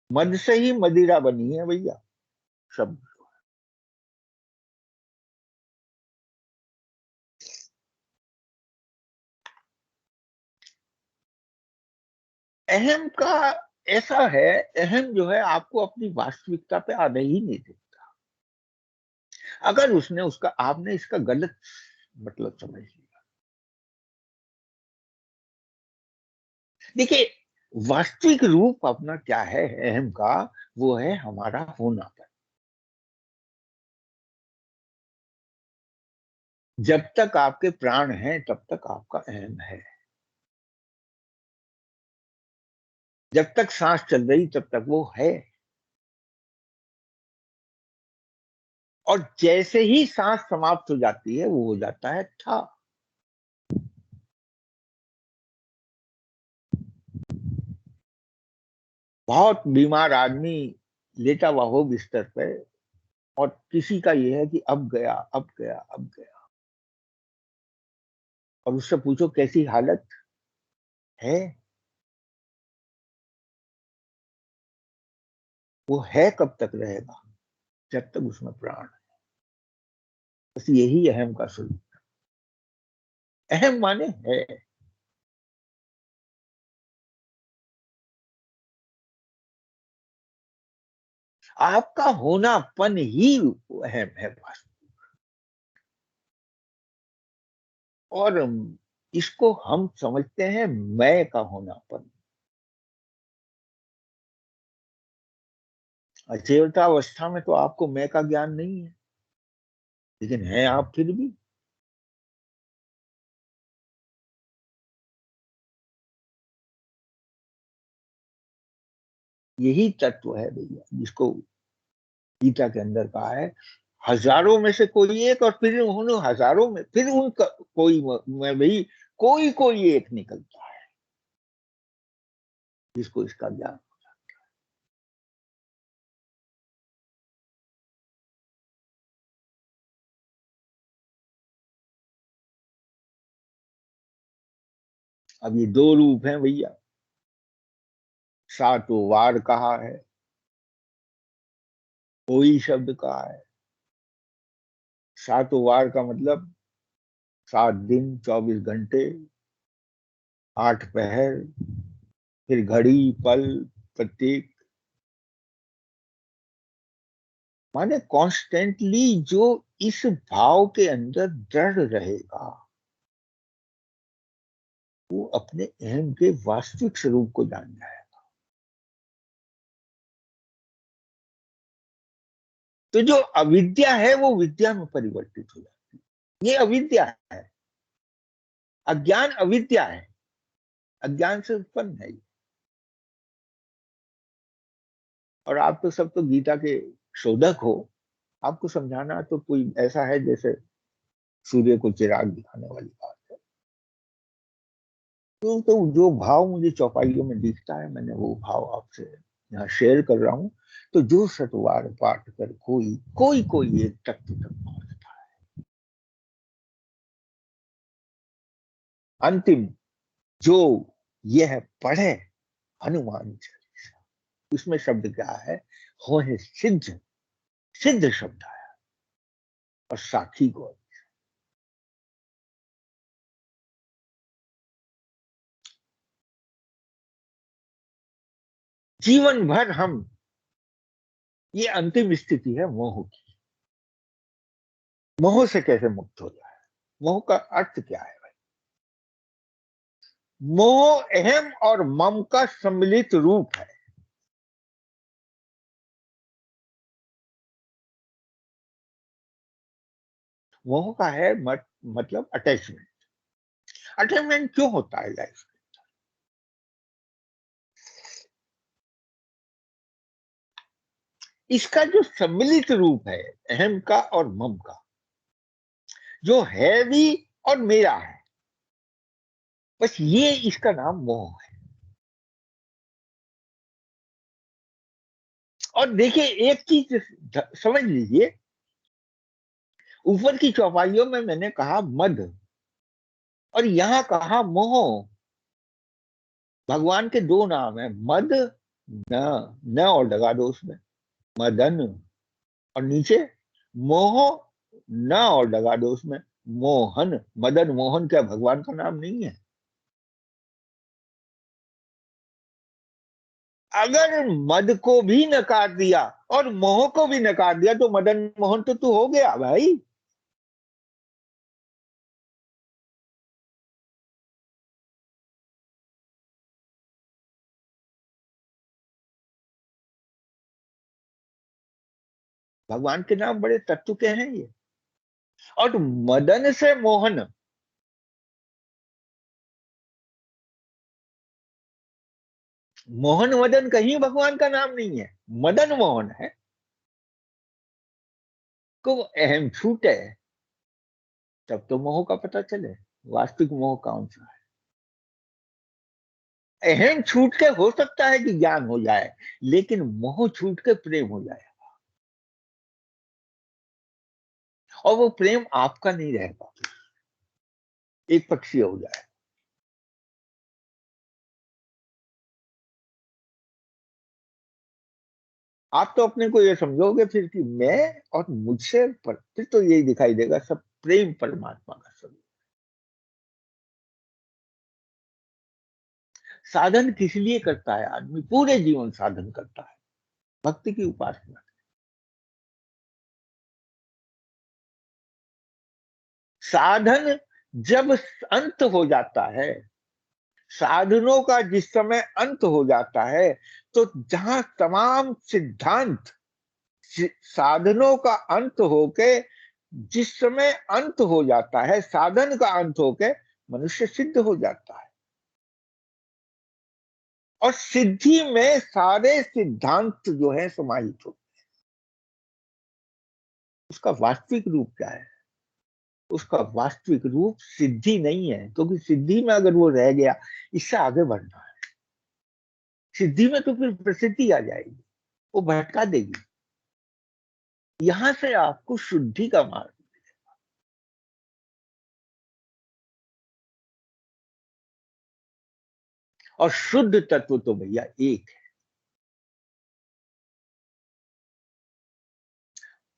मद से ही मदिरा बनी है भैया, शब्द। अहम का ऐसा है, अहम जो है आपको अपनी वास्तविकता पे आने ही नहीं देता। अगर उसने उसका आपने इसका गलत मतलब समझ लिया। देखिए, वास्तविक रूप अपना क्या है अहम का, वो है हमारा होना। जब तक आपके प्राण हैं तब तक आपका अहम है, जब तक सांस चल रही तब तक वो है, और जैसे ही सांस समाप्त हो जाती है वो हो जाता है था। बहुत बीमार आदमी लेटा हुआ हो बिस्तर पे, और किसी का ये है कि अब गया अब गया अब गया, और उससे पूछो कैसी हालत है, वो है कब तक रहेगा? जब तक उसमें प्राण है। बस यही अहम का स्वरूप। अहम माने है। आपका होनापन ही अहम है वास्तव। और इसको हम समझते हैं मैं का होनापन। अचेतावस्था में तो आपको मैं का ज्ञान नहीं है, लेकिन है आप फिर भी। यही तत्व है भैया, जिसको गीता के अंदर कहा है, हजारों में से कोई एक, और फिर उन हजारों में फिर उनका कोई में भी कोई कोई एक निकलता है जिसको इसका ज्ञान। अब ये दो रूप हैं भैया, सातों वार कहा है, कोई शब्द कहा है। सातों वार का मतलब 7 दिन 24 घंटे, 8 पहर, फिर घड़ी पल प्रत्येक, माने कॉन्स्टेंटली जो इस भाव के अंदर दृढ़ रहेगा, वो अपने अहम के वास्तविक स्वरूप को जान जाए। तो जो अविद्या है वो विद्या में परिवर्तित हो जाती है। ये अविद्या है, अज्ञान अविद्या है, अज्ञान से उत्पन्न है। और आप तो सब तो गीता के शोधक हो, आपको समझाना तो कोई ऐसा है जैसे सूर्य को चिराग दिखाने वाली बात है। तो जो भाव मुझे चौपाइयों में दिखता है, मैंने वो भाव आपसे यहाँ शेयर कर रहा हूँ। तो जो सतवार पाठ कर कोई कोई कोई एक तत्व तक पहुंचता है। अंतिम जो यह पढ़े हनुमान चालीसा, उसमें शब्द क्या है, हो है सिद्ध, सिद्ध शब्द आया, और साखी को। जीवन भर हम, ये अंतिम स्थिति है मोह की। मोह से कैसे मुक्त हो जाए, मोह का अर्थ क्या है भाई? मोह अहम और मम का सम्मिलित रूप है। मोह का है मतलब अटैचमेंट। अटैचमेंट क्यों होता है लाइफ में? इसका जो सम्मिलित रूप है अहम का और मम का, जो है भी और मेरा है, बस ये इसका नाम मोह है। और देखिए एक चीज समझ लीजिए, ऊपर की चौपाइयों में मैंने कहा मद, और यहां कहा मोह। भगवान के दो नाम है, मद न, न और लगा दो उसमें, मदन। और नीचे मोह, न और लगा दो उसमें, मोहन। मदन मोहन क्या भगवान का नाम नहीं है? अगर मद को भी नकार दिया और मोह को भी नकार दिया तो मदन मोहन तो तू हो गया भाई। भगवान के नाम बड़े तत्व के हैं ये। और मदन से मोहन, मोहन मदन कहीं भगवान का नाम नहीं है, मदन मोहन है। को अहम छूटे तब तो मोह का पता चले, वास्तविक मोह कौन सा है। अहम छूट के हो सकता है कि ज्ञान हो जाए, लेकिन मोह छूट के प्रेम हो जाए, और वो प्रेम आपका नहीं रहेगा, एक पक्षीय हो जाए। आप तो अपने को ये समझोगे फिर कि मैं और मुझसे पर, फिर तो यही दिखाई देगा सब प्रेम परमात्मा का स्वरूप। साधन किस लिए करता है आदमी? पूरे जीवन साधन करता है, भक्ति की उपासना। साधन जब अंत हो जाता है, साधनों का जिस समय अंत हो जाता है, तो जहां तमाम सिद्धांत साधनों का अंत होके, जिस समय अंत हो जाता है, साधन का अंत होके मनुष्य सिद्ध हो जाता है। और सिद्धि में सारे सिद्धांत जो है समाहित होते हैं। उसका वास्तविक रूप क्या है? उसका वास्तविक रूप सिद्धि नहीं है, क्योंकि सिद्धि में अगर वो रह गया, इससे आगे बढ़ना है। सिद्धि में तो फिर प्रसिद्धि आ जाएगी, वो भटका देगी। यहां से आपको शुद्धि का मार्ग, और शुद्ध तत्व तो भैया एक है।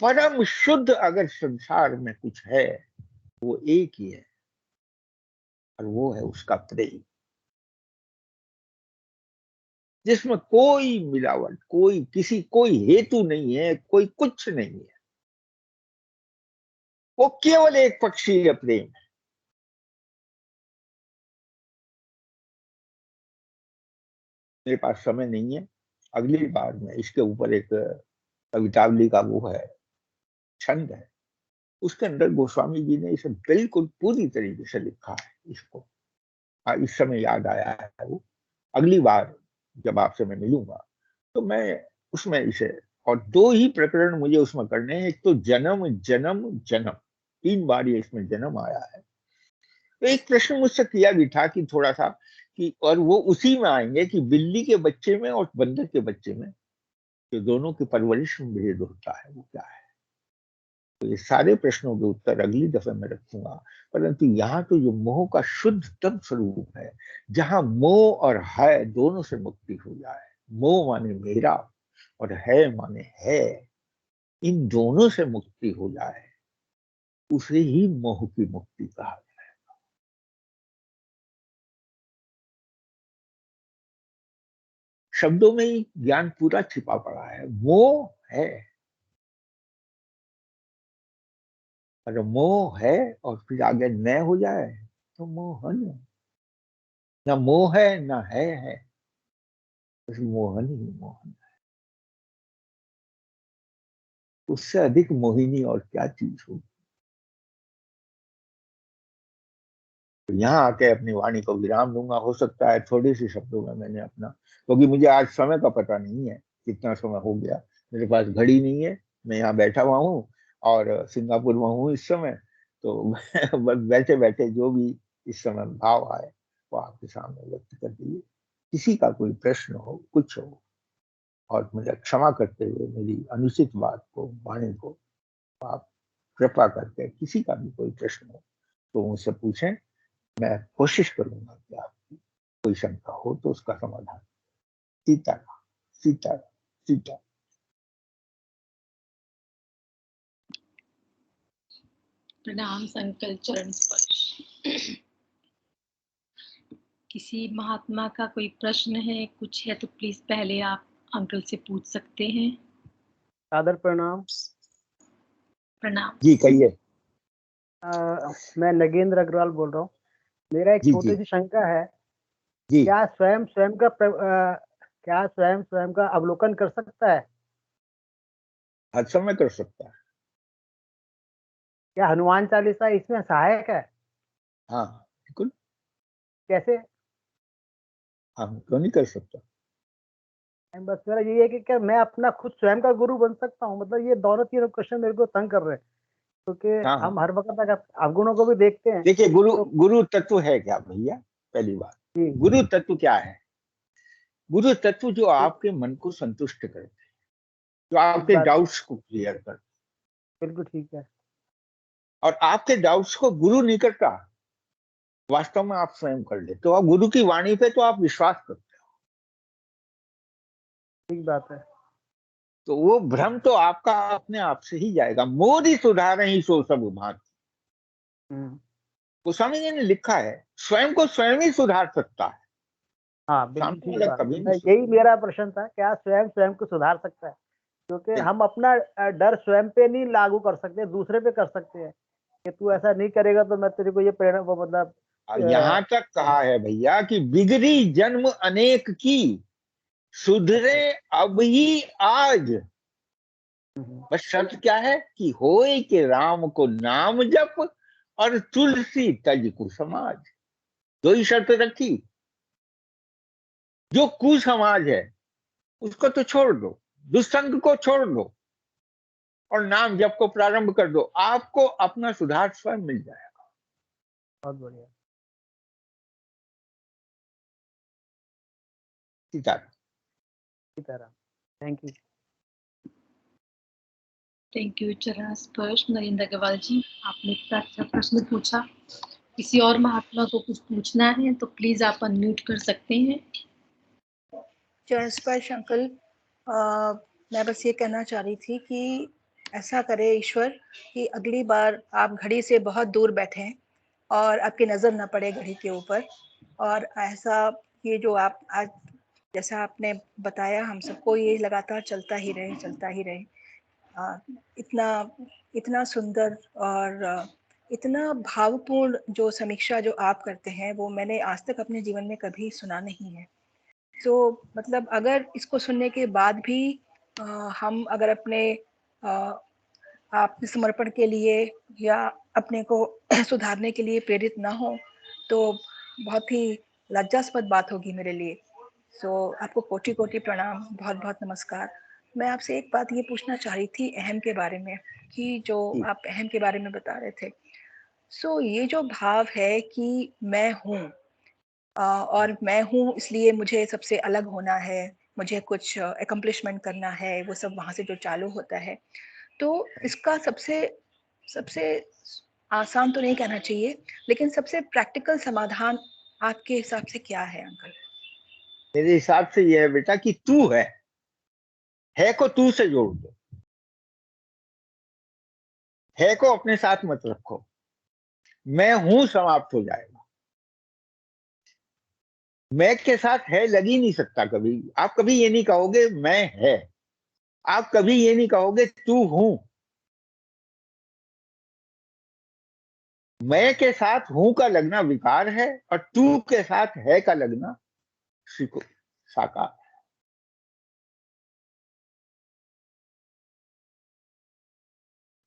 परम शुद्ध अगर संसार में कुछ है, वो एक ही है, और वो है उसका प्रेम, जिसमें कोई मिलावट, कोई हेतु नहीं है, कोई कुछ नहीं है। वो केवल एक पक्षीय प्रेम है। मेरे पास समय नहीं है, अगली बार में इसके ऊपर एक कवितावली का वो है, छंद है, उसके अंदर गोस्वामी जी ने इसे बिल्कुल पूरी तरीके से लिखा है इसको। इस समय याद आया है वो। अगली बार जब आपसे मैं मिलूंगा तो मैं उसमें इसे, और दो ही प्रकरण मुझे उसमें करने हैं। एक तो जन्म जन्म जन्म, 3 बार ये इसमें जन्म आया है। तो एक प्रश्न मुझसे किया भी था कि थोड़ा सा कि, और वो उसी में आएंगे कि बिल्ली के बच्चे में और बंदर के बच्चे में जो दोनों की परवरिश में भेद होता है, वो क्या है। तो ये सारे प्रश्नों के उत्तर अगली दफे में रखूंगा। परंतु यहाँ तो जो मोह का शुद्धतम स्वरूप है, जहां मोह और है दोनों से मुक्ति हो जाए, मोह माने मेरा और है माने है, इन दोनों से मुक्ति हो जाए, उसे ही मोह की मुक्ति कहा गया। शब्दों में ही ज्ञान पूरा छिपा पड़ा है। मोह है, अगर मोह है और फिर आगे न हो जाए तो मोहन, ना मोह है ना है, बस मोहन ही मोहन। उससे अधिक मोहिनी और क्या चीज होगी। तो यहाँ आके अपनी वाणी को विराम दूंगा। हो सकता है थोड़े से शब्दों में मैंने अपना, क्योंकि मुझे आज समय का पता नहीं है कितना समय हो गया, मेरे पास घड़ी नहीं है। मैं यहाँ बैठा हुआ हूँ और सिंगापुर में हूँ इस समय। तो बस बैठे बैठे जो भी इस समय भाव आए वो आपके सामने व्यक्त कर दीजिए। किसी का कोई प्रश्न हो, कुछ हो, और मुझे क्षमा करते हुए मेरी अनुचित बात को, वाणी को आप कृपा करके, किसी का भी कोई प्रश्न हो तो मुझसे पूछें। मैं कोशिश करूंगा कि आपकी कोई शंका हो तो उसका समाधान। सीताराम, सीताराम, सीताराम। प्रणाम संकल्प चरण स्पर्श। किसी महात्मा का कोई प्रश्न है, कुछ है तो प्लीज पहले आप अंकल से पूछ सकते हैं। सादर प्रणाम। प्रणाम जी कहिए। मैं नगेंद्र अग्रवाल बोल रहा हूँ। मेरा एक जी छोटी जी सी शंका है। जी। क्या स्वयं का अवलोकन कर सकता है? हर समय कर सकता है। क्या हनुमान चालीसा इसमें सहायक है? हाँ बिल्कुल। कैसे? हम क्यों नहीं कर सकता। बस मेरा यही है कि क्या मैं अपना खुद स्वयं का गुरु बन सकता हूँ? मतलब ये दोनों तीनों क्वेश्चन मेरे को तंग कर रहे हैं, क्योंकि हाँ हाँ। हम हर वक्त अगर अवगुणों को भी देखते हैं देखिए, तो। गुरु तत्व है क्या भैया? पहली बात, जी गुरु तत्व क्या है? गुरु तत्व जो आपके मन को संतुष्ट करते हैं, जो ठीक आपके बात, डाउट्स को क्लियर करते हैं। बिल्कुल ठीक है। और आपके डाउट्स को गुरु नहीं करता, वास्तव में आप स्वयं कर लेते हो। और गुरु की वाणी पे तो आप विश्वास करते हो, ठीक बात है। तो वो भ्रम तो आपका अपने आप से ही जाएगा। मोदी सुधारे ही सो सब भांति। गोस्वामी जी ने लिखा है, स्वयं को स्वयं ही सुधार सकता है, हाँ बिल्कुल सामने ठीक वाला बात कभी है। नहीं मैं सुधार। यही मेरा प्रश्न था, क्या स्वयं स्वयं को सुधार सकता है? क्योंकि नहीं, हम अपना डर स्वयं पे नहीं लागू कर सकते, दूसरे पे कर सकते हैं कि तू ऐसा नहीं करेगा तो मैं तेरे को ये प्रेरणा, वो मतलब यहाँ तक कहा है भैया कि बिगड़ी जन्म अनेक की, सुधरे अब ही आज। बस शर्त क्या है कि होए के राम को नाम जप और तुलसी तज कुसमाज। दो ही शर्त रखी। जो कुसमाज है उसको तो छोड़ दो, दुष्संग को छोड़ दो और नाम जप को प्रारंभ कर दो, आपको अपना सुधार स्वयं मिल जाएगा। बहुत बढ़िया। Sitaram. Sitaram. Thank you. Thank you चरण स्पर्श। नरेंद्र अग्रवाल जी, आपने इतना अच्छा प्रश्न पूछा। किसी और महात्मा को कुछ पूछना है तो प्लीज आप अनम्यूट कर सकते हैं। चरण स्पर्श अंकल, मैं बस ये कहना चाह रही थी कि ऐसा करे ईश्वर कि अगली बार आप घड़ी से बहुत दूर बैठें और आपकी नज़र न पड़े घड़ी के ऊपर, और ऐसा ये जो आप आज जैसा आपने बताया हम सबको ये लगातार चलता ही रहे, चलता ही रहे। इतना इतना सुंदर और इतना भावपूर्ण जो समीक्षा जो आप करते हैं वो मैंने आज तक अपने जीवन में कभी सुना नहीं है। तो मतलब अगर इसको सुनने के बाद भी हम अगर अपने आत्मसमर्पण के लिए या अपने को सुधारने के लिए प्रेरित ना हो तो बहुत ही लज्जास्पद बात होगी मेरे लिए। सो आपको कोटि कोटि प्रणाम, बहुत बहुत नमस्कार। मैं आपसे एक बात ये पूछना चाह रही थी अहम के बारे में, कि जो आप अहम के बारे में बता रहे थे। सो ये जो भाव है कि मैं हूँ और मैं हूँ इसलिए मुझे सबसे अलग होना है, मुझे कुछ एकम्प्लिशमेंट करना है, वो सब वहाँ से जो चालू होता है, तो इसका सबसे सबसे आसान तो नहीं कहना चाहिए, लेकिन सबसे प्रैक्टिकल समाधान आपके हिसाब से क्या है अंकल? मेरे हिसाब से यह है बेटा कि तू है को तू से जोड़ दो, है को अपने साथ मत रखो, मैं हूं समाप्त हो जाएगा। मैं के साथ है लग ही नहीं सकता कभी। आप कभी ये नहीं कहोगे मैं है, आप कभी ये नहीं कहोगे तू हूं। मैं के साथ हूं का लगना विकार है और तू के साथ है का लगना साकार।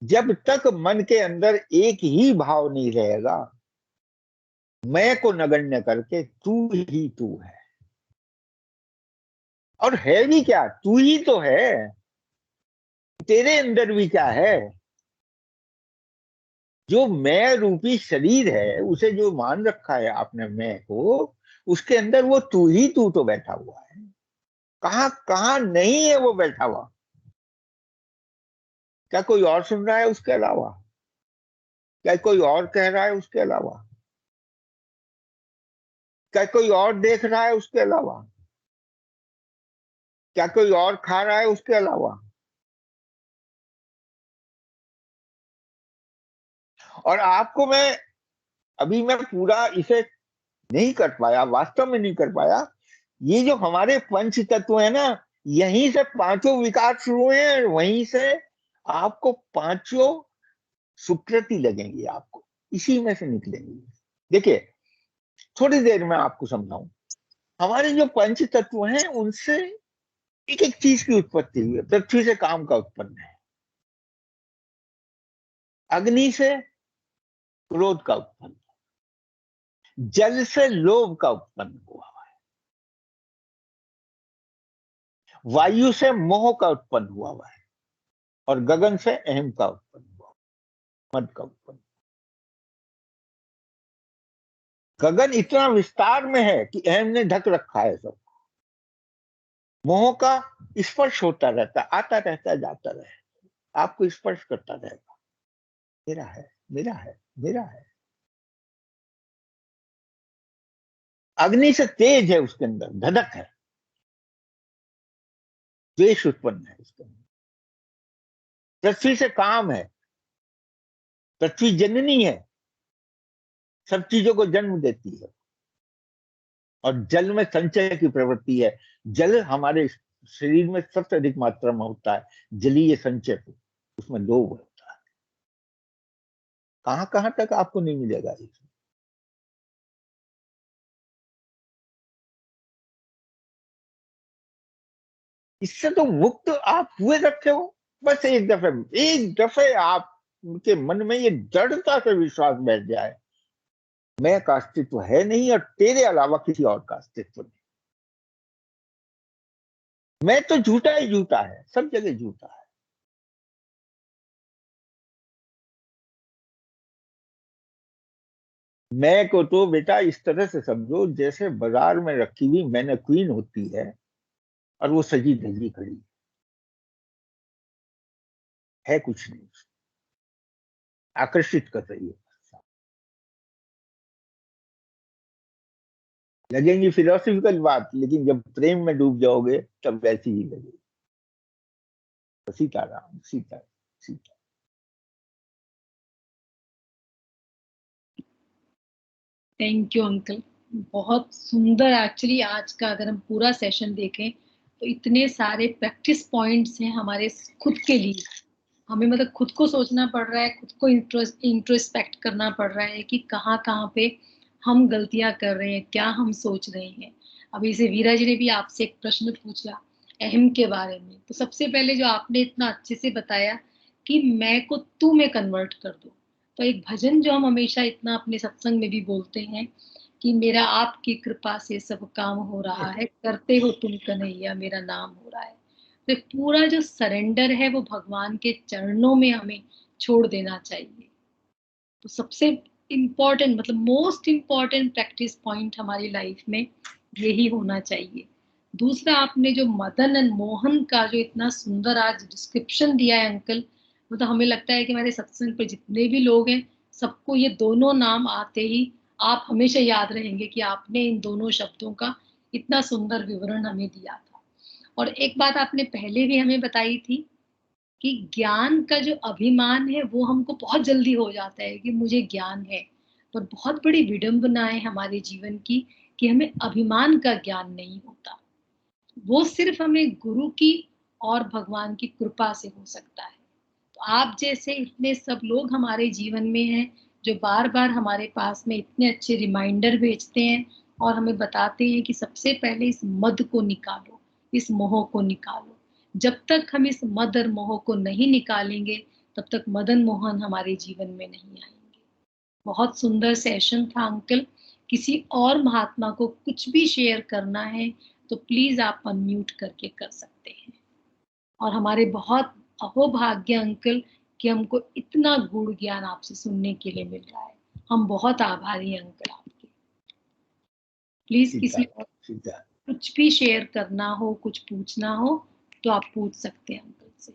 जब तक मन के अंदर एक ही भाव नहीं रहेगा, मैं को नगण्य करके तू ही तू है। और है भी क्या, तू ही तो है। तेरे अंदर भी क्या है, जो मैं रूपी शरीर है उसे जो मान रखा है आपने मैं को, उसके अंदर वो तू ही तू तो बैठा हुआ है। कहां कहां नहीं है वो बैठा हुआ। क्या कोई और सुन रहा है उसके अलावा? क्या कोई और कह रहा है उसके अलावा? क्या कोई और देख रहा है उसके अलावा? क्या कोई और खा रहा है उसके अलावा? और आपको मैं पूरा इसे नहीं कर पाया, वास्तव में नहीं कर पाया। ये जो हमारे पंच तत्व है ना, यहीं से पांचों विकार शुरू हुए हैं, वहीं से आपको पांचों सुकृति लगेंगी, आपको इसी में से निकलेंगी। देखिए थोड़ी देर में आपको समझाऊं। हमारे जो पंच तत्व हैं उनसे एक एक चीज की उत्पत्ति हुई है। पृथ्वी से काम का उत्पन्न है, अग्नि से क्रोध का उत्पन्न, जल से लोभ का उत्पन्न हुआ है, वायु से मोह का उत्पन्न हुआ है, और गगन से अहम का उत्पन्न हुआ, मद का उत्पन्न। गगन इतना विस्तार में है कि अहम ने ढक रखा है सब। मोह का स्पर्श होता रहता, आता रहता, जाता रहता, आपको स्पर्श करता रहेगा, मेरा है, मेरा है, मेरा है। अग्नि से तेज है, उसके अंदर धधक है, द्वेष उत्पन्न है उसके अंदर। पृथ्वी से काम है, पृथ्वी जननी है, सब चीजों को जन्म देती है। और जल में संचय की प्रवृत्ति है। जल हमारे शरीर में सबसे अधिक मात्रा में होता है, जलीय संचय, उसमें लोभ होता है। कहां कहां तक आपको नहीं मिलेगा। इससे तो मुक्त आप हुए रखे हो। बस एक दफे आप उनके मन में ये दृढ़ता से विश्वास बैठ जाए, मैं का अस्तित्व है नहीं और तेरे अलावा किसी और का अस्तित्व नहीं। मैं तो झूठा ही झूठा है, सब जगह झूठा है। मैं को तो बेटा इस तरह से समझो जैसे बाजार में रखी हुई मैनेक्विन होती है और वो सजी धजी खड़ी है, कुछ नहीं, आकर्षित कर रही है। लगेंगी फिलोसफिकल बात, लेकिन जब प्रेम में डूब जाओगे तब वैसी ही लगेगी। तो Sitaram, Sita Sita. Thank you uncle, बहुत सुंदर। एक्चुअली आज का अगर हम पूरा सेशन देखें तो इतने सारे प्रैक्टिस पॉइंट्स हैं हमारे खुद के लिए। हमें मतलब खुद को सोचना पड़ रहा है, खुद को इंट्रोस्पेक्ट करना पड़ रहा है कि कहाँ कहाँ पे हम गलतियां कर रहे हैं, क्या हम सोच रहे हैं। अभी से वीरा जी ने भी आपसे एक प्रश्न पूछा अहम के बारे में, तो सबसे पहले जो आपने इतना अच्छे से बताया कि मैं को तू में कन्वर्ट कर दो। तो एक भजन जो हम हमेशा इतना अपने सत्संग में भी बोलते हैं कि मेरा आपकी कृपा से सब काम हो रहा है, करते हो तुम कन्हैया मेरा नाम हो रहा है। तो पूरा जो सरेंडर है वो भगवान के चरणों में हमें छोड़ देना चाहिए। तो सबसे इम्पोर्टेंट मतलब मोस्ट इम्पोर्टेंट प्रैक्टिस पॉइंट हमारी लाइफ में यही होना चाहिए। दूसरा, आपने जो मदन एंड मोहन का जो इतना सुंदर आज डिस्क्रिप्शन दिया है अंकल, मतलब हमें लगता है कि हमारे सत्संग पर जितने भी लोग हैं सबको ये दोनों नाम आते ही आप हमेशा याद रहेंगे कि आपने इन दोनों शब्दों का इतना सुंदर विवरण हमें दिया था। और एक बात आपने पहले भी हमें बताई थी कि ज्ञान का जो अभिमान है वो हमको बहुत जल्दी हो जाता है कि मुझे ज्ञान है, पर बहुत बड़ी विडंबना है हमारे जीवन की कि हमें अभिमान का ज्ञान नहीं होता। वो सिर्फ हमें गुरु की और भगवान की कृपा से हो सकता है। तो आप जैसे इतने सब लोग हमारे जीवन में हैं जो बार बार हमारे पास में इतने अच्छे रिमाइंडर भेजते हैं और हमें बताते हैं कि सबसे पहले इस मद को निकालो, इस मोह को निकालो। जब तक हम इस मद और मोह को नहीं निकालेंगे तब तक मदन मोहन हमारे जीवन में नहीं आएंगे। बहुत सुंदर सेशन था अंकल। किसी और महात्मा को कुछ भी शेयर करना है तो प्लीज आप अनम्यूट करके कर सकते हैं। और हमारे बहुत अहोभाग्य अंकल कि हमको इतना गुण ज्ञान आपसे सुनने के लिए मिल रहा है। हम बहुत आभारी हैं अंकल आपके। प्लीज किसी और सीता। कुछ भी शेयर करना हो, कुछ पूछना हो तो आप पूछ सकते हैं अंकल से।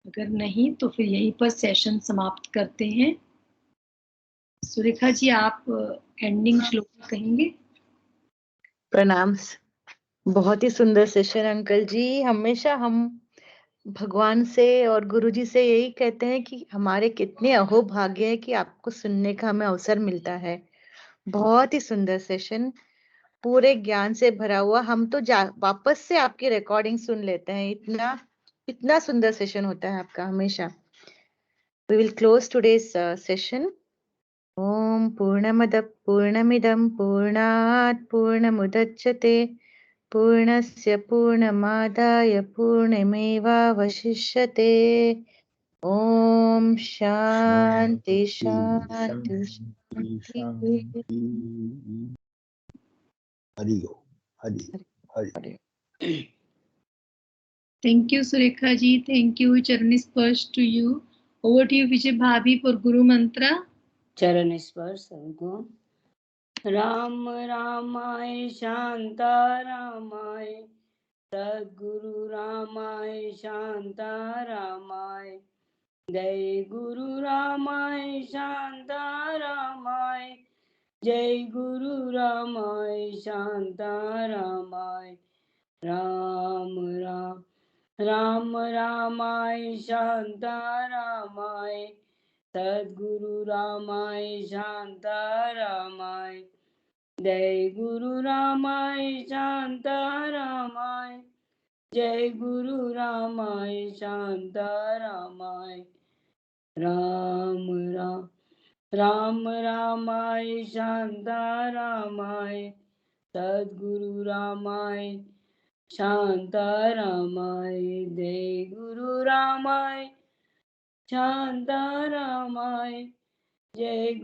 अगर नहीं तो फिर यहीं पर सेशन समाप्त करते हैं। सुरेखा जी, आप एंडिंग श्लोक कहेंगे? प्रणाम। बहुत ही सुंदर सेशन अंकल जी। हमेशा हम भगवान से और गुरुजी से यही कहते हैं कि हमारे कितने अहोभाग्य है कि आपको सुनने का हमें अवसर मिलता है। बहुत ही सुंदर सेशन, पूरे ज्ञान से भरा हुआ। हम तो वापस से आपकी रिकॉर्डिंग सुन लेते हैं, इतना इतना सुंदर सेशन होता है आपका हमेशा। We will close today's session. Om Purnamada Purnamidam Purnat Purnamudachyate Purnasya Purnamadaya Purnamevavashishyate. Om Shanti Shanti Shanti. Hari Om, Hari Hari. Thank you Surekha ji, thank you. Charani Sparsh to you. Over to you Vijay Bhabhi for Guru Mantra. चरण स्पर्श को राम रामाय शांता रामाय सद्गुरु रामाय शांता रामाय जय गुरु रामाय शांता रामाय जय गुरु रामाय शांता रामाय राम राम राम रामाय शांता रामाय सद्गुरु रामाय शांता रामाय जय गुरु रामाय शांता रामाय जय गुरु रामाय शांता रामाय राम राम राम रामाय शांता रामाय सद्गुरु रामाय शांतारामाय, जय गुरु रामाय शांतारामाय, जय